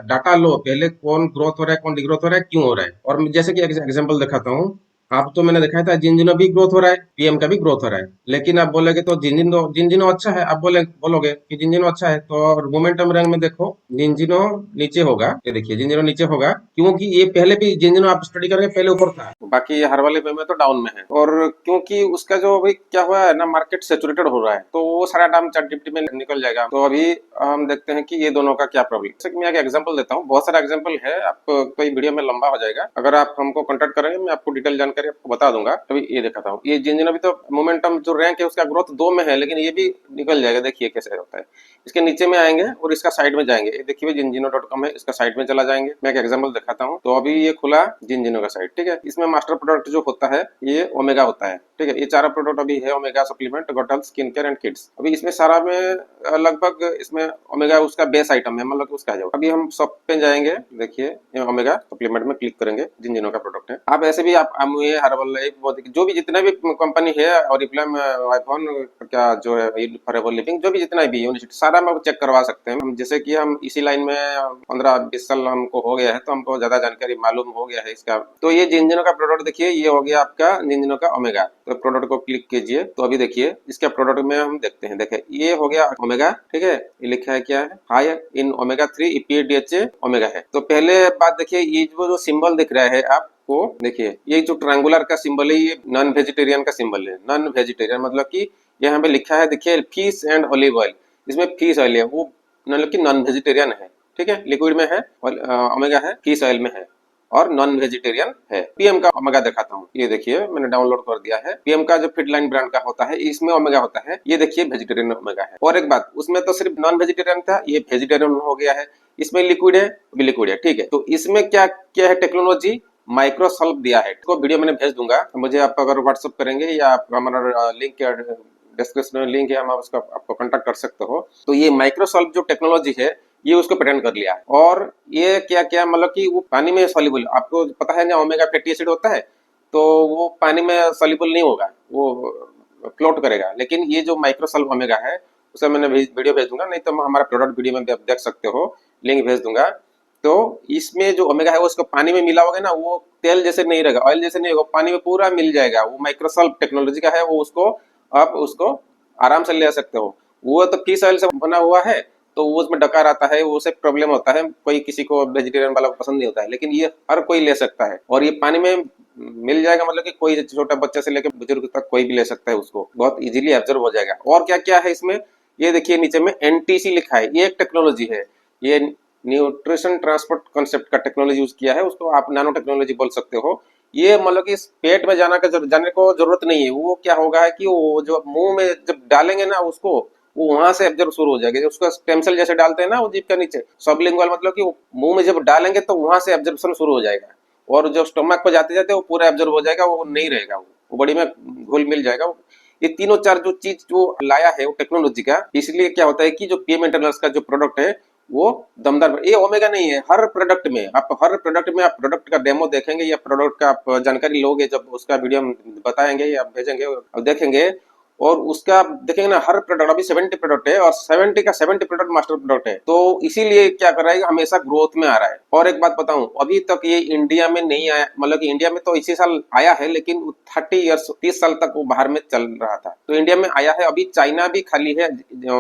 S1: डाटा लो पहले, कौन ग्रोथ हो रहा है, कौन डिग्रोथ हो रहा है, क्यों हो रहा है। और जैसे कि एग्जाम्पल दिखाता हूँ, आप तो मैंने दिखाया था जिंजिनो भी ग्रोथ हो रहा है, पीएम का भी ग्रोथ हो रहा है। लेकिन आप बोलेगे तो जिंजिनो अच्छा है, आप बोलोगे कि जिंजिनो अच्छा है, तो मोमेंटम रैंक में देखो जिंजिनो नीचे होगा। ये देखिए जिंजिनो नीचे होगा, क्योंकि ये पहले भी जिंजिनो आप स्टडी करेंगे पहले ऊपर था, बाकी ये हर वाले में तो डाउन में है। और क्योंकि उसका जो अभी क्या हुआ है ना, मार्केट सेचुरेटेड हो रहा है, तो वो सारा डाउन चैट जीपीटी में निकल जाएगा। तो अभी हम देखते हैं कि ये दोनों का क्या प्रॉब्लम। जैसे कि मैं एक एग्जांपल देता हूँ, बहुत सारा एग्जांपल है, आपको कोई वीडियो में लंबा हो जाएगा। अगर आप हमको कांटेक्ट करेंगे, मैं आपको डिटेल जानकारी आपको बता दूंगा। अभी ये दिखाता हूँ, ये जिंजिनो अभी तो मोमेंटम जो रैंक है उसका ग्रोथ 2 में है, लेकिन ये भी निकल जाएगा। देखिए कैसे होता है, इसके नीचे में आएंगे और इसका साइड में जाएंगे। ये देखिए जिंजिनो.com है, इसका साइड में चला जाएंगे। मैं एक एग्जांपल दिखाता हूँ। तो अभी ये खुला जिंजिनो का साइड, ठीक है। इसमें मास्टर प्रोडक्ट जो होता है ये ओमेगा होता है, ठीक है। ये 4 प्रोडक्ट अभी है, ओमेगा सप्लीमेंट, गोटल, स्किन केयर एंड किड्स। अभी इसमें सारा में लगभग इसमें ओमेगा उसका बेस आइटम है, मतलब उसका है। अभी हम सब पे जाएंगे, देखिए ओमेगा सप्लीमेंट में क्लिक करेंगे, जिंजिनो का प्रोडक्ट है। आप ऐसे भी आप अमूए, हर्बल लाइफ, जो भी जितना भी कंपनी है, और आईफोन क्या जो है, फॉरएवर लिविंग, जो भी जितना भी यूनिवर्सिटी, सारा हम चेक करवा सकते हैं। हम जैसे कि हम इसी लाइन में 15-20 साल हमको हो गया है, तो हमको ज्यादा जानकारी मालूम हो गया है इसका। तो ये जिंजिनो का प्रोडक्ट देखिए, ये हो गया आपका जिंजिनो का ओमेगा। तो प्रोडक्ट को क्लिक कीजिए, तो अभी देखिए इसके प्रोडक्ट में हम देखते हैं। देखिए ये हो गया ओमेगा, ठीक है। ये लिखा है क्या है, high in omega 3 EPA omega है। तो पहले बात देखिए, ये जो सिंबल दिख रहा है आपको, देखिए ये जो ट्रायंगुलर का सिंबल है, ये नॉन वेजिटेरियन का सिंबल है। नॉन वेजिटेरियन मतलब कि यहाँ पे लिखा है, देखिए फिश एंड ओलिव ऑयल, इसमें फिश ऑयल है, वो मतलब कि नॉन वेजिटेरियन है, ठीक है। लिक्विड में है, और ओमेगा है, फिश ऑयल में है, और नॉन वेजिटेरियन है। पीएम का ओमेगा दिखाता हूँ, ये देखिए मैंने डाउनलोड कर दिया है। पीएम का जो फिटलाइन ब्रांड का होता है, इसमें ओमेगा होता है, ये देखिए वेजिटेरियन ओमेगा है। और एक बात, उसमें तो सिर्फ नॉन वेजिटेरियन था, ये वेजिटेरियन हो गया है। इसमें लिक्विड है, भी लिक्विड है, ठीक है। तो इसमें क्या क्या है टेक्नोलॉजी, माइक्रोसॉल्व दिया है। इसको वीडियो मैंने भेज दूंगा, मुझे आप अगर व्हाट्सअप करेंगे या आप हमारा लिंक या डिस्क्रिप्शन में लिंक है, हम उसका आपको कांटेक्ट कर सकते हो। तो ये माइक्रोसॉल्व जो टेक्नोलॉजी है ये उसको पेटेंट कर लिया है। और ये क्या क्या मतलब कि वो पानी में सॉल्युबल, आपको पता है ना ओमेगा फैटी एसिड होता है, तो वो पानी में सॉल्युबल नहीं होगा, वो फ्लोट करेगा। लेकिन ये जो माइक्रोसॉल्व ओमेगा है उसे मैंने वीडियो भेज दूंगा, नहीं तो हमारा प्रोडक्ट वीडियो में भी आप देख सकते हो, लिंक भेज दूंगा। तो इसमें जो ओमेगा है वो उसको पानी में मिला होगा ना, वो तेल जैसे नहीं रहेगा, ऑयल जैसे नहीं होगा, पानी में पूरा मिल जाएगा। वो माइक्रोसॉल्व टेक्नोलॉजी का है, वो उसको आप उसको आराम से ले सकते हो। वो तो फिश ऑयल से बना हुआ है, तो वो उसमें डकार आता है, वो से प्रॉब्लम होता है, कोई किसी को वेजिटेरियन वाला पसंद नहीं होता है। लेकिन ये हर कोई ले सकता है और ये पानी में मिल जाएगा, मतलब कि कोई छोटा बच्चा से लेकर बुजुर्ग तक कोई भी ले सकता है, उसको बहुत इजीली एब्जॉर्ब हो जाएगा। और क्या क्या है इसमें, ये देखिए नीचे में एनटीसी लिखा है, ये एक टेक्नोलॉजी है, ये न्यूट्रिशन ट्रांसपोर्ट कॉन्सेप्ट का टेक्नोलॉजी यूज किया है, उसको आप नैनो टेक्नोलॉजी बोल सकते हो। ये मतलब कि पेट में जाने को जरूरत नहीं है। वो क्या होगा है कि वो जो मुंह में जब डालेंगे ना उसको, वो वहां से एब्जॉर्ब शुरू हो जाएगा। उसका स्टेम सेल जैसे डालते हैं ना वो जीभ के नीचे, सबलिंगुअल मतलब कि वो मुंह में जब डालेंगे तो वहां से एब्जॉर्प्शन शुरू हो जाएगा, और जो स्टोमक पे जाते जाते वो पूरा एब्जॉर्ब हो जाएगा, वो नहीं रहेगा, वो बॉडी में घुल मिल जाएगा। ये तीनों चार जो चीज जो लाया है वो टेक्नोलॉजी का, इसलिए क्या होता है कि जो पीएम इंटरनल्स का जो प्रोडक्ट है वो दमदार। ये ओमेगा नहीं है, हर प्रोडक्ट में आप प्रोडक्ट का डेमो देखेंगे या प्रोडक्ट का आप जानकारी लोगे, जब उसका वीडियो हम बताएंगे या भेजेंगे और देखेंगे, और उसका आप देखेंगे ना, हर प्रोडक्ट अभी 70 प्रोडक्ट है और 70 का 70 प्रोडक्ट मास्टर प्रोडक्ट है। तो इसीलिए क्या कर रहा है, हमेशा ग्रोथ में आ रहा है। और एक बात बताऊं, अभी तक ये इंडिया में नहीं आया, मतलब कि इंडिया में तो इसी साल आया है, लेकिन 30 साल तक वो बाहर में चल रहा था, तो इंडिया में आया है। अभी चाइना भी खाली है,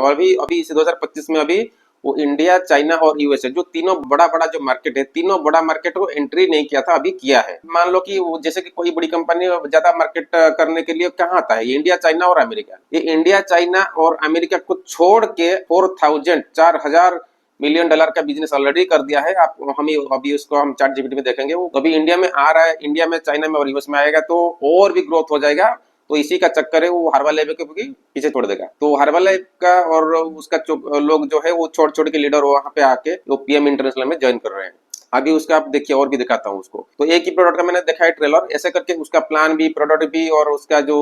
S1: अभी अभी इस 2025 में अभी वो इंडिया, चाइना और यूएसए जो तीनों बड़ा बड़ा जो मार्केट है, तीनों बड़ा मार्केट वो एंट्री नहीं किया था, अभी किया है। मान लो कि वो जैसे कि कोई बड़ी कंपनी ज्यादा मार्केट करने के लिए कहाँ आता है, ये इंडिया, चाइना और अमेरिका। ये इंडिया, चाइना और अमेरिका को छोड़ के 4,000 मिलियन डॉलर का बिजनेस ऑलरेडी कर दिया है। आप हम अभी उसको हम चैट जीपीटी में देखेंगे, वो अभी इंडिया में आ रहा है, इंडिया में, चाइना में और यूएस में आएगा, तो और भी ग्रोथ हो जाएगा। तो इसी का चक्कर है, वो हर्बल लाइफ को भी पीछे छोड़ देगा। तो हर्बल लाइफ का और उसका लोग जो है वो छोड़ छोड़ के लीडर वहां पे आके वो पीएम इंटरनेशनल में ज्वाइन कर रहे हैं। अभी उसका आप देखिए, और भी दिखाता हूँ उसको। तो एक ही प्रोडक्ट का मैंने देखा है ट्रेलर, ऐसे करके उसका प्लान भी, प्रोडक्ट भी, और उसका जो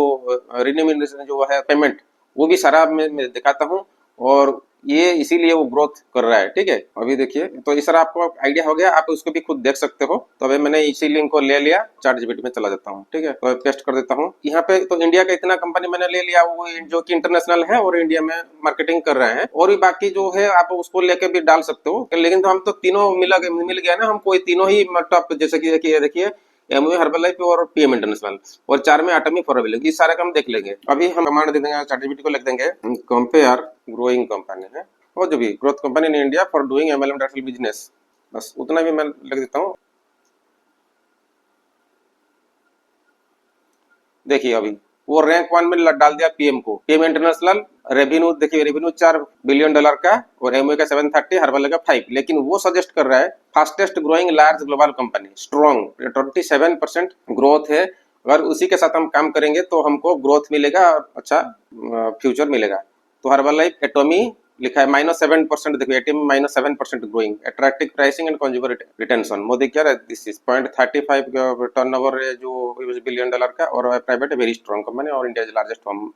S1: रिन्यूमिनेशन जो है पेमेंट, वो भी सारा मैं दिखाता हूँ। और ये इसीलिए वो ग्रोथ कर रहा है, ठीक है। अभी देखिए, तो इस तरह आपको आइडिया हो गया, आप उसको भी खुद देख सकते हो। तो अभी मैंने इसी लिंक को ले लिया, चैट जीपीटी में चला जाता हूँ, ठीक है, तो पेस्ट कर देता हूँ यहाँ पे। तो इंडिया का इतना कंपनी मैंने ले लिया, वो जो कि इंटरनेशनल है और इंडिया में मार्केटिंग कर रहे हैं। और भी बाकी जो है आप उसको लेके भी डाल सकते हो, लेकिन तो हम तो तीनों मिल गया ना हमको, तीनों ही टॉप, जैसे कि देखिए एमओ हर्बल लाइफ और पीएम इंटरनेशनल, और 4 में एटॉमिक फॉरबिल, ये सारे काम देख लेंगे। अभी हम कमांड दे देंगे सर्टिफिकेट को, लिख देंगे कंपेयर ग्रोइंग कंपनी है, और जो भी growth company in India for doing MLM direct business, बस उतना भी मैं लिख देता हूँ। देखिए अभी वो रैंक 1 में डाल दिया पीएम को, पीएम इंटरनेशनल। रेवेन्यू देखिए, रेवेन्यू $4 बिलियन का, और एमओ का 730, हर्बल का 5। लेकिन वो सजेस्ट कर रहा है fastest growing large global company, strong 27% growth है। अगर उसी के साथ हम काम करेंगे तो हमको ग्रोथ मिलेगा, अच्छा फ्यूचर मिलेगा। तो हर्बल लाइफ एटोमी लिखा है -7%, देखिए ATM -7% growing, attractive pricing and consumer retention. Modi क्या है, दिस इज 0.35 टर्नओवर जो बिलियन डॉलर का, और प्राइवेट वेरी स्ट्रॉन्ग कंपनी और इंडिया लार्जेस्ट होम।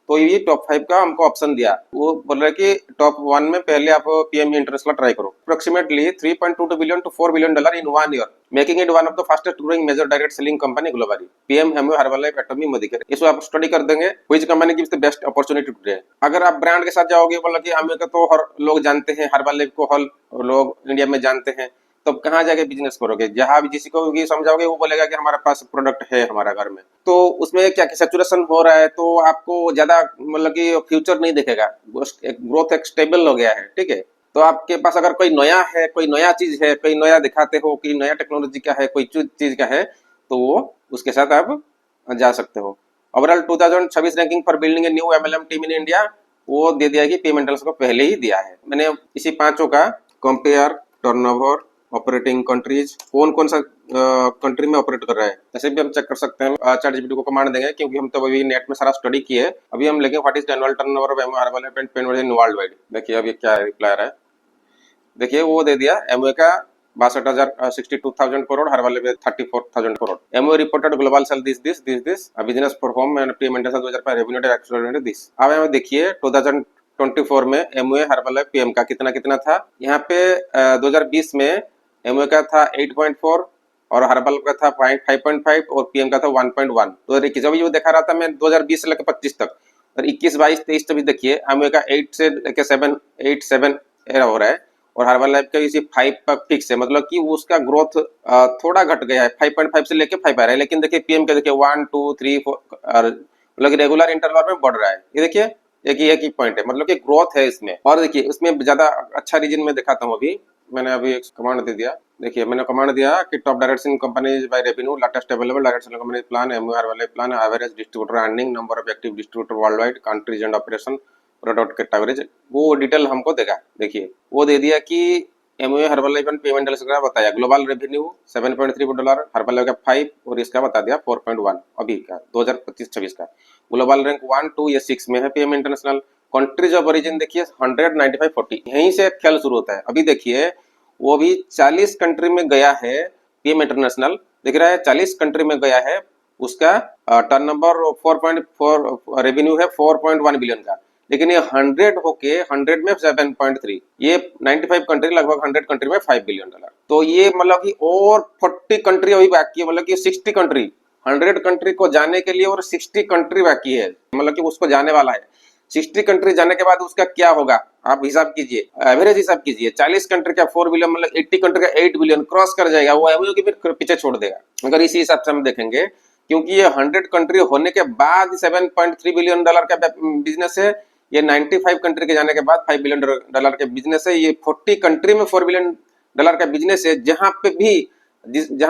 S1: तो ये टॉप 5 का हमको ऑप्शन दिया। वो बोल रहे कि टॉप 1 में पहले आप पीएम इंटरनेशनल ट्राई करो। Approximately 3.22 billion to $4 billion in 1 year, making it one of the fastest growing major direct selling company globally. PM हेमो Herbalife Atomy Modicare, इसको आप स्टडी कर देंगे, which company gives the best opportunity today. अगर आप ब्रांड के साथ जाओगे, बोला कि हमें तो हर लोग जानते हैं, हर्बल लाइफ को हर लोग इंडिया में जानते हैं, तब कहाँ जाके बिजनेस करोगे। जहां भी किसी को भी समझाओगे वो बोलेगा कि हमारे पास प्रोडक्ट है हमारा घर में। तो उसमें क्या सैचुरेशन हो रहा है, तो आपको ज्यादा मतलब कि फ्यूचर नहीं दिखेगा, ग्रोथ एक स्टेबल हो गया है, ठीक है। तो आपके पास अगर कोई नया है, कोई नया चीज है, कोई नया दिखाते हो कि नया टेक्नोलॉजी का है, कोई चीज का है, तो वो उसके साथ आप जा सकते हो। Overall 2026 ranking for building a new MLM team in India, वो दे दिया कि पेमेंटल्स को पहले ही दिया है मैंने। इसी पांचों का कंपेयर, टर्नओवर, ऑपरेटिंग कंट्रीज, कौन कौन सा कंट्री में ऑपरेट कर रहा है, ऐसे भी हम चेक कर सकते हैं। चैट जीपीटी को कमांड देंगे, क्योंकि हम तो अभी नेट में सारा स्टडी किए। अभी हम लेंगे what is annual turnover of MO herbal life and pen in worldwide. देखिए अभी क्या रिप्लाई आ रहा है, देखिए वो दे दिया एमओ का 62,000 62,000 करोड़, हर वाले में 34,000 crore. MO reported global sale this business perform and P maintenance 2005 revenue expected this. अब यहाँ देखिए 2024 में एमओए हर वाले पीएम का कितना कितना था। यहाँ पे 2020 में एमओए का था 8.4 और हर्बल का था 5.5 और पीएम का था 1.1। तो देखिए जब ये देखा रहा था मैं 2020 से लेकर 25 तक, और 21, 22, 23 तक भी देखिए एमओए का 8 से लेकर 7 हो रहा है और हर्बल लाइफ का इसी 5 पर फिक्स है, मतलब कि उसका ग्रोथ थोड़ा घट गया है, 5.5 से लेके 5 आ रहा है। लेकिन देखिए पीएम का देखिए 1 2 3 4 मतलब रेगुलर इंटरवल में बढ़ रहा है। ये देखिए एक ही पॉइंट है, मतलब कि ग्रोथ है इसमें। और देखिए इसमें ज्यादा अच्छा रीजन मैं दिखाता हूँ। अभी मैंने अभी एक कमांड दे दिया, देखिए मैंने कमांड दिया कि top directs in companies by revenue, latest available direct selling company plan, MOR वाले plan, average distributor earning, number of active distributor world wide, countries and operation, product categories, वो डिटेल हमको देगा। देखिए वो दे दिया कि MOA herbal life and payment deals का बताया, ग्लोबल रेवेन्यू $7.3 हर्बल लाइफ का 5 और इसका बता दिया 4.1 अभी का 2025-26 का। ग्लोबल रैंक 1 2 या 6 में है PM international. Countries of origin देखिए 195 40, यहीं से खेल शुरू होता है। अभी देखिए वो भी 40 कंट्री में गया है पीएम इंटरनेशनल, दिख रहा है 40 कंट्री में गया है। उसका टर्नओवर 4.4 रेवेन्यू है 4.1 बिलियन का, लेकिन ये 100 होके 100 में 7.3, ये 95 कंट्री लगभग 100 कंट्री में $5 बिलियन। तो ये मतलब कि और 40 कंट्री अभी बाकी है, मतलब कि 60 कंट्री, 100 कंट्री को जाने के लिए और 60 कंट्री बाकी है, मतलब कि उसको जाने वाला है। 60 कंट्री जाने के बाद उसका क्या होगा आप हिसाब कीजिए, एवरेज हिसाब कीजिए। 40 कंट्री का 4 बिलियन मतलब 80 कंट्री का 8 बिलियन क्रॉस कर जाएगा, वो एमओयू के फिर पीछे छोड़ देगा अगर इसी हिसाब से हम देखेंगे। क्योंकि ये 100 कंट्री होने के बाद $7.3 बिलियन का बिजनेस है, ये 95 कंट्री के जाने के बाद $5 बिलियन के बिजनेस है। ये 40 कंट्री में $4 बिलियन का बिजनेस है, जहां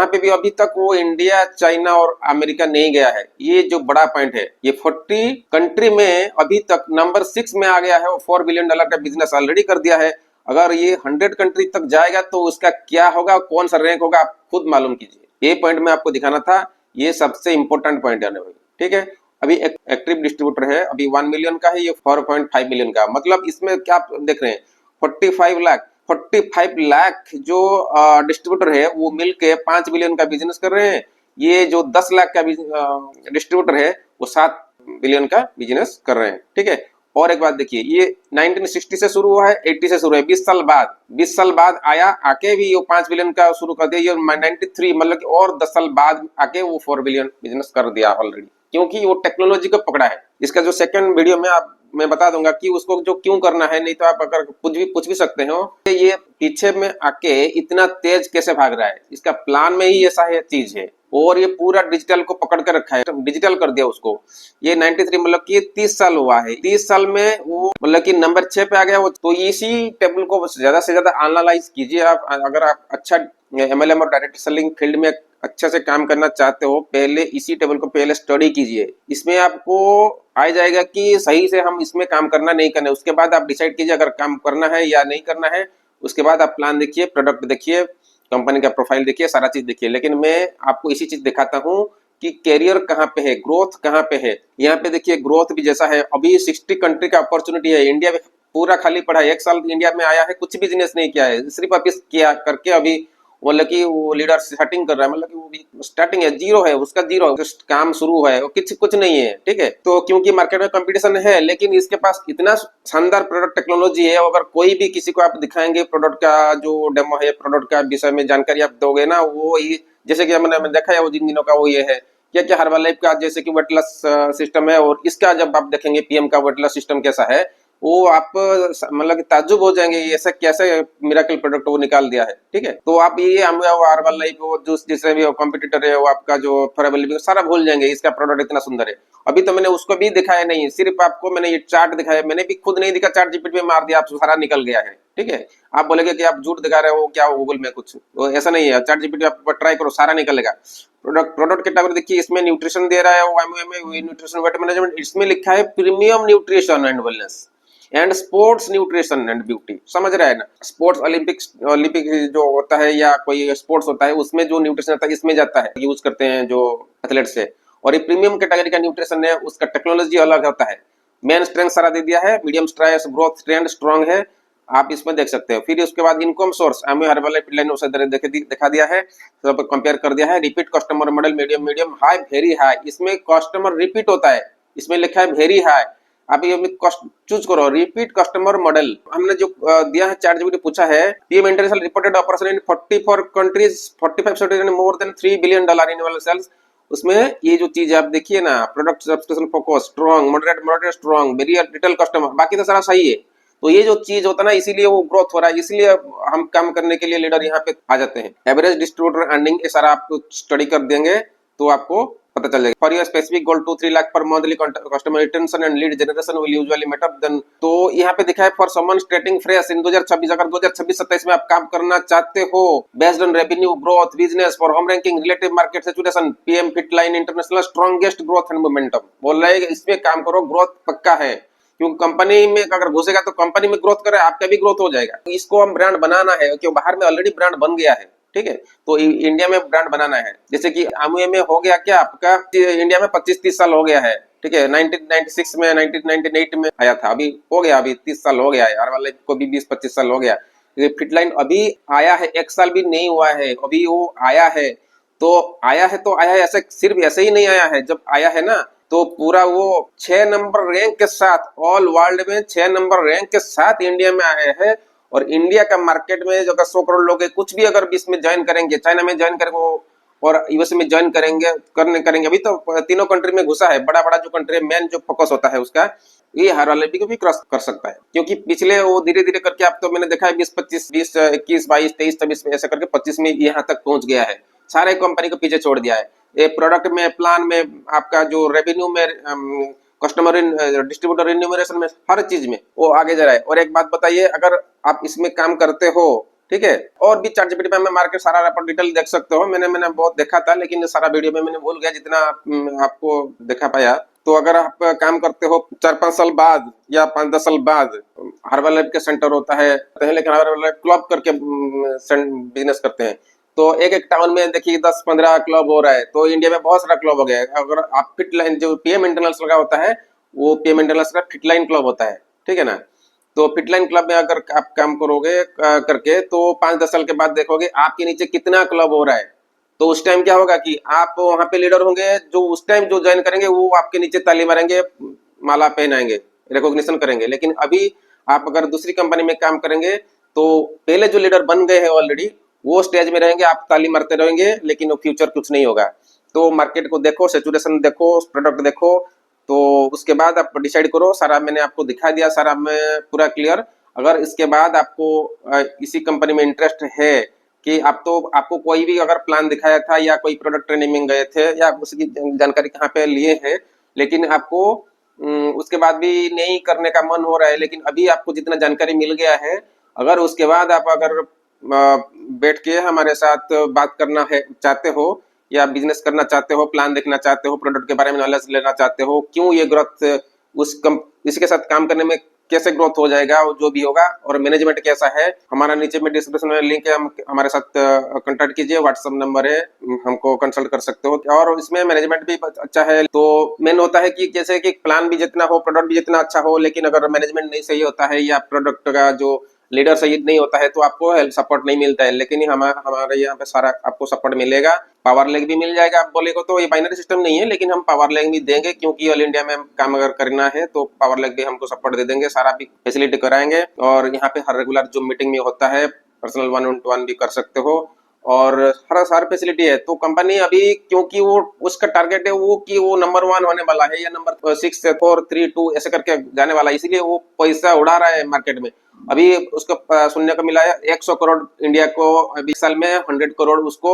S1: पे भी अभी तक वो इंडिया, चाइना और अमेरिका नहीं गया है। ये जो बड़ा पॉइंट है, ये 40 कंट्री में अभी तक नंबर 6 में आ गया है, वो $4 बिलियन का बिजनेस ऑलरेडी कर दिया है। अगर ये 100 कंट्री तक जाएगा तो उसका क्या होगा, कौन सा रैंक होगा, आप खुद मालूम कीजिए। ये पॉइंट मैं आपको दिखाना था, ये सबसे इंपॉर्टेंट पॉइंट है भाई, ठीक है। अभी एक्टिव डिस्ट्रीब्यूटर है, अभी 1 मिलियन का है, ये 4.5 मिलियन का, मतलब इसमें क्या आप देख रहे हैं 45 लाख जो डिस्ट्रीब्यूटर है वो मिलके 5 बिलियन का बिजनेस कर रहे हैं। ये जो 10 लाख का डिस्ट्रीब्यूटर है वो 7 बिलियन का बिजनेस कर रहे हैं, ठीक है। और एक बात देखिए, ये 1960 से शुरू हुआ है, 80 से शुरू है, 20 साल बाद आया, आके भी वो 5 बिलियन का शुरू कर दिया। ये 93 मतलब कि और 10 साल बाद आके वो 4 बिलियन बिजनेस कर दिया ऑलरेडी, क्योंकि वो टेक्नोलॉजी को पकड़ा है। इसका जो सेकंड वीडियो में मैं बता दूंगा कि उसको जो क्यों करना है, नहीं तो आप अगर पूछ भी सकते हो ये पीछे में आके इतना तेज कैसे भाग रहा है, इसका प्लान में ही ऐसा है चीज है। और ये पूरा डिजिटल को पकड़ कर रखा है, डिजिटल कर दिया उसको। ये 93 मतलब कि 30 साल हुआ है, 30 साल में वो मतलब कि नंबर 6 पे आ गया वो। तो इसी टेबल को ज्यादा से ज्यादा एनालाइज कीजिए आप, अगर आप अच्छा एमएलएम और डायरेक्ट सेलिंग फील्ड में अच्छे से काम करना चाहते हो, पहले इसी टेबल को पहले स्टडी कीजिए। इसमें आपको आ जाएगा कि सही से हम इसमें काम करना नहीं करना है। उसके बाद आप डिसाइड कीजिए अगर काम करना है या नहीं करना है। उसके बाद आप प्लान देखिए, प्रोडक्ट देखिए, कंपनी का प्रोफाइल देखिए, सारा चीज देखिए। लेकिन मैं आपको इसी चीज दिखाता हूँ कि कैरियर कहाँ पे है, ग्रोथ कहाँ पे है। यहाँ पे देखिए ग्रोथ भी जैसा है, अभी 60 कंट्री का अपॉर्चुनिटी है। इंडिया में पूरा खाली पड़ा है, 1 साल इंडिया में आया है, कुछ बिजनेस नहीं किया है, सिर्फ अभी किया करके अभी मतलब कि वो लीडर स्टार्टिंग कर रहा है, मतलब कि वो भी स्टार्टिंग है, जीरो है उसका, जीरो काम शुरू है, कुछ नहीं है, ठीक है। तो क्योंकि मार्केट में कंपटीशन है, लेकिन इसके पास इतना शानदार प्रोडक्ट टेक्नोलॉजी है, अगर कोई भी किसी को आप दिखाएंगे प्रोडक्ट का जो डेमो है, प्रोडक्ट का विषय में जानकारी आप दोगे ना, वो ही जैसे कि मैंने देखा है वो जिन दिनों का वो ये है क्या क्या हर्बल लाइफ का जैसे कि वेटलेस सिस्टम है, और इसका जब आप देखेंगे पीएम का वेटलेस सिस्टम कैसा है, वो आप मतलब कि ताज्जुब हो जाएंगे, ऐसा कैसे मिराकल प्रोडक्ट वो निकाल दिया है, ठीक है। तो आप ये हर्बल लाइफ वो जो जिससे भी कॉम्पिटिटर है वो आपका जो फॉरएवर सारा भूल जाएंगे, इसका प्रोडक्ट इतना सुंदर है। अभी तो मैंने उसको भी दिखाया नहीं, सिर्फ आपको मैंने ये चार्ट दिखाया, मैंने भी खुद नहीं दिखा, चार्ट जीपीटी में मार दिया, आप सारा निकल गया है, ठीक है। आप बोलेगे कि आप झूठ दिखा रहे हो क्या गूगल में, कुछ तो ऐसा नहीं है, चार्ट जीपीटी आप ट्राई करो, सारा निकलेगा। प्रोडक्ट कैटेगरी देखिए, इसमें न्यूट्रिशन दे रहा है वो एमओएम न्यूट्रिशन वेट मैनेजमेंट, इसमें लिखा है premium nutrition and wellness and sports nutrition and beauty, समझ रहा है ना। स्पोर्ट्स ओलंपिक जो होता है या कोई स्पोर्ट्स होता है, उसमें जो न्यूट्रिशन आता है इसमें जाता है, यूज करते हैं जो एथलेट्स है। और ये प्रीमियम कैटेगरी का न्यूट्रिशन है, उसका टेक्नोलॉजी अलग होता है। मेन स्ट्रेंथ सारा दे दिया है, medium stress growth trend strong है, आप इसमें देख सकते हो। फिर उसके बाद इनकम सोर्स हमें हर वाले लाइन उसे दिखा दिया है, सब कंपेयर कर दिया है। Repeat customer model medium medium high very high, इसमें कस्टमर रिपीट होता है, इसमें लिखा है वेरी हाई। आप ये चूज करो रिपीट कस्टमर मॉडल। हमने जो दिया है चैट जीपीटी पूछा है PM international reported operation in 44 countries 45 cities and more than $3 billion annual sales. उसमें ये जो चीज आप देखिए ना, product subscription focus strong moderate moderate strong very retail customer, बाकी तो सारा सही है। तो ये जो चीज होता है ना, इसीलिए वो ग्रोथ हो रहा है, इसीलिए हम काम करने के लिए लीडर यहाँ पे आ जाते हैं। एवरेज डिस्ट्रीब्यूटर अर्निंग ये सारा आपको स्टडी कर देंगे तो आपको पता चल जाएगा। For your specific goal 2-3 lakh पर monthly customer retention and lead generation will usually met up then. तो यहाँ पे दिखा है for someone starting fresh in 2026, अगर 2026-27 में आप काम करना चाहते हो based on revenue growth business for home ranking relative market situation PM FitLine international strongest growth and momentum बोल रहे हैं, इसमें काम करो, ग्रोथ पक्का है। क्योंकि कंपनी में अगर घुसेगा तो कंपनी में ग्रोथ करे, आपका भी ग्रोथ हो जाएगा। इसको हम ब्रांड बनाना है, क्योंकि बाहर में ऑलरेडी ब्रांड बन गया है, ठीक है, तो इंडिया में ब्रांड बनाना है। जैसे कि अमूए में हो गया क्या आपका, इंडिया में 25-30 साल हो गया है, ठीक है, 1996 में 1998 में आया था, अभी हो गया, अभी 30 साल हो गया है, यार वाले को भी 20-25 साल हो गया। फिटलाइन अभी आया है, 1 साल भी नहीं हुआ है, अभी वो आया है। तो आया है तो आया है, ऐसे सिर्फ ऐसे ही नहीं आया है, जब आया है ना तो पूरा वो 6 नंबर रैंक के साथ ऑल वर्ल्ड में 6 नंबर रैंक के साथ इंडिया में आए हैं। और इंडिया का मार्केट में जो 100 करोड़ लोग हैं, कुछ भी अगर इसमें ज्वाइन करेंगे, चाइना में ज्वाइन करेंगे और यूएस में ज्वाइन करेंगे, अभी तो तीनों कंट्री में घुसा है, बड़ा बड़ा जो कंट्री मेन जो फोकस होता है उसका, ये हर वाले को भी क्रॉस कर सकता है। क्योंकि पिछले वो धीरे धीरे करके, आप तो मैंने देखा है 20-25 20 21 22 23 26 में ऐसा करके 25 में यहाँ तक पहुंच गया है, सारे कंपनी को पीछे छोड़ दिया है। ये प्रोडक्ट में, प्लान में, आपका जो रेवेन्यू में, कस्टमर डिस्ट्रीब्यूटर रिन्यूमरेशन में, हर चीज में वो आगे जा रहा है। और एक बात बताइए, अगर आप इसमें काम करते हो, ठीक है, और भी चैट जीपीटी पे मैं मार्केट सारा रैपर डिटेल देख सकते हो, मैंने बहुत देखा था, लेकिन सारा वीडियो में मैंने भूल गया जितना आपको दिखा पाया। तो अगर आप काम करते हो 4-5 साल बाद या 5-10 साल बाद, हर्बल लैब के सेंटर होता है, लेकिन हर्बल लैब क्लब करके बिजनेस करते हैं। तो एक टाउन में देखिए 10-15 क्लब हो रहा है, तो इंडिया में बहुत सारा क्लब हो गया है। अगर आप फिटलाइन जो पीएम इंटरनेशनल का होता है, वो पीएम इंटरनेशनल का फिटलाइन क्लब होता है, ठीक है ना। तो फिटलाइन क्लब में अगर आप काम करोगे करके, तो 5-10 साल के बाद देखोगे आपके नीचे कितना क्लब हो रहा है। तो उस टाइम क्या होगा कि आप वहां पे लीडर होंगे, जो उस टाइम जो ज्वाइन करेंगे वो आपके नीचे ताली मारेंगे, माला पहनाएंगे, रिकॉग्निशन करेंगे। लेकिन अभी आप अगर दूसरी कंपनी में काम करेंगे, तो पहले जो लीडर बन गए हैं ऑलरेडी, वो स्टेज में रहेंगे, आप ताली मारते रहेंगे, लेकिन वो फ्यूचर कुछ नहीं होगा। तो मार्केट को देखो, सैचुरेशन देखो, प्रोडक्ट देखो, तो उसके बाद आप डिसाइड करो। सारा मैंने आपको दिखा दिया, सारा मैं पूरा क्लियर। अगर इसके बाद आपको इसी कंपनी में इंटरेस्ट है कि आपको कोई भी अगर प्लान दिखाया था या कोई प्रोडक्ट ट्रेनिंग में गए थे या उसकी जानकारी कहाँ पे लिए हैं, लेकिन आपको उसके बाद भी नहीं करने का मन हो रहा है, लेकिन अभी आपको जितना जानकारी मिल गया है, अगर उसके बाद आप अगर बैठ के हमारे साथ बात करना है चाहते हो, या बिजनेस करना चाहते हो, प्लान देखना चाहते हो, प्रोडक्ट के बारे में नॉलेज लेना चाहते हो, क्यों ये ग्रोथ इसके साथ काम करने में कैसे ग्रोथ हो जाएगा, वो जो भी होगा, और मैनेजमेंट कैसा है, हमारा नीचे में डिस्क्रिप्शन में लिंक है, हमारे साथ कांटेक्ट कीजिए, व्हाट्सएप नंबर है, हमको कंसल्ट कर सकते हो। और इसमें मैनेजमेंट भी अच्छा है। तो मेन होता है कि जैसे कि प्लान भी जितना हो, प्रोडक्ट भी जितना अच्छा हो, लेकिन अगर मैनेजमेंट नहीं सही होता है या प्रोडक्ट का जो लीडर सही नहीं होता है, तो आपको हेल्प सपोर्ट नहीं मिलता है। लेकिन हमारे यहाँ पे सारा आपको सपोर्ट मिलेगा, पावर लेग भी मिल जाएगा। आप बोलेगा तो ये बाइनरी सिस्टम नहीं है, लेकिन हम पावर लेग भी देंगे, क्योंकि ऑल इंडिया में काम अगर करना है तो पावर लेग भी हमको सपोर्ट दे देंगे, सारा भी फैसिलिटी कराएंगे। और यहाँ पे हर रेगुलर जो मीटिंग में होता है, पर्सनल 1-on-1 भी कर सकते हो, और हर सारी फैसिलिटी है। तो कंपनी अभी, क्योंकि वो उसका टारगेट है वो कि वो नंबर 1 होने वाला है, या नंबर 6 4 3 2 ऐसे करके जाने वाला है, इसीलिए वो पैसा उड़ा रहा है मार्केट में। अभी उसको सुनने को मिला है 100 करोड़ इंडिया को 20 साल में 100 करोड़ उसको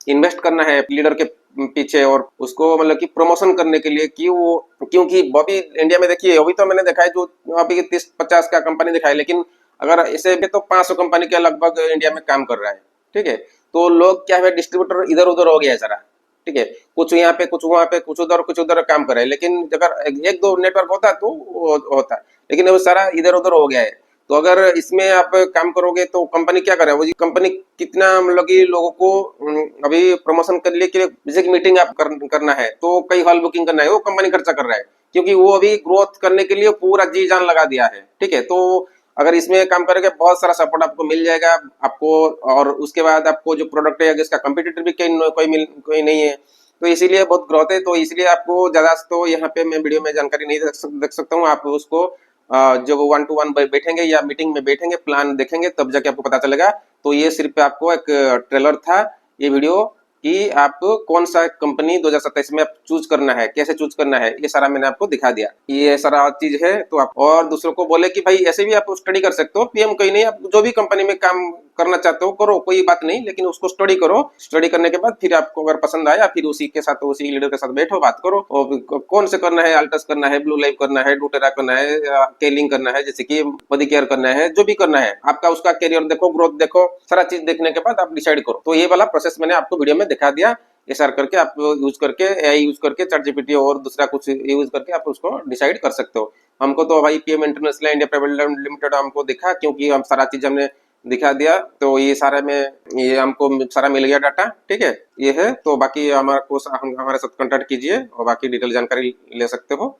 S1: इन्वेस्ट करना है लीडर के पीछे, और उसको मतलब कि प्रमोशन करने के लिए, कि वो, क्योंकि अभी इंडिया में देखिए, अभी तो मैंने देखा है जो अभी 30-50 का कंपनी दिखाई, लेकिन अगर इसे भी तो 500 कंपनी के लगभग इंडिया में काम कर रहा है, ठीक है। तो लोग क्या है, डिस्ट्रीब्यूटर इधर उधर हो गया है सारा, ठीक है, कुछ यहाँ पे, कुछ वहां पे, कुछ उधर काम कर रहे हैं। लेकिन अगर 1-2 नेटवर्क होता है तो होता है, लेकिन वो सारा इधर उधर हो गया है। तो अगर इसमें आप काम करोगे तो कंपनी क्या करे, वो कंपनी कितना मतलब कि लोगों को अभी प्रमोशन करने के लिए, जैसे मीटिंग आप करना है तो कई हॉल बुकिंग करना है, वो कंपनी खर्चा कर रहा है, क्योंकि वो अभी ग्रोथ करने के लिए पूरा जी जान लगा दिया है, ठीक है। तो अगर इसमें काम करेंगे बहुत सारा सपोर्ट आपको मिल जाएगा आपको। और उसके बाद आपको जो प्रोडक्ट है इसका कंपटीटर भी कोई नहीं है, तो इसीलिए बहुत ग्रोथ है। तो इसलिए आपको ज़्यादा तो यहाँ पे मैं वीडियो में जानकारी नहीं देख सकता हूँ। आप उसको जब 1 टू 1 बैठेंगे या मीटिंग में बैठेंगे, प्लान देखेंगे, तब जाके आपको पता चलेगा। तो ये सिर्फ आपको एक ट्रेलर था ये वीडियो, कि आप कौन सा कंपनी 2027 में आप चूज करना है, कैसे चूज करना है, ये सारा मैंने आपको दिखा दिया। ये सारा चीज है। तो आप और दूसरों को बोले कि भाई ऐसे भी आप स्टडी कर सकते हो, पीएम कहीं नहीं, आप जो भी कंपनी में काम करना चाहते हो करो, कोई बात नहीं, लेकिन उसको स्टडी करो। स्टडी करने के बाद फिर आपको अगर पसंद आया, फिर उसी के साथ, उसी लीडर के साथ बैठो, बात करो। और कौन से करना है, अल्टस करना है, ब्लू लाइफ करना है, डूटेरा करना है, केलिंग करना है, जैसे कि बॉडी केयर करना है, जो भी करना है आपका, उसका करियर देखो, ग्रोथ देखो, सारा चीज देखने के बाद आप डिसाइड करो। तो ये वाला प्रोसेस मैंने आपको वीडियो में दिखा दिया। एसआर करके आप यूज करके, एआई यूज करके, चैट जीपीटी और दूसरा कुछ यूज करके आप उसको डिसाइड कर सकते हो। हमको तो भाई PM international India private limited हमको दिखा, क्योंकि हम सारा चीज हमने दिखा दिया। तो ये सारे में ये हमको सारा मिल गया डाटा, ठीक है। ये है। तो बाकी हमारे साथ कांटेक्ट कीजिए और बाकी डिटेल जानकारी ले सकते हो।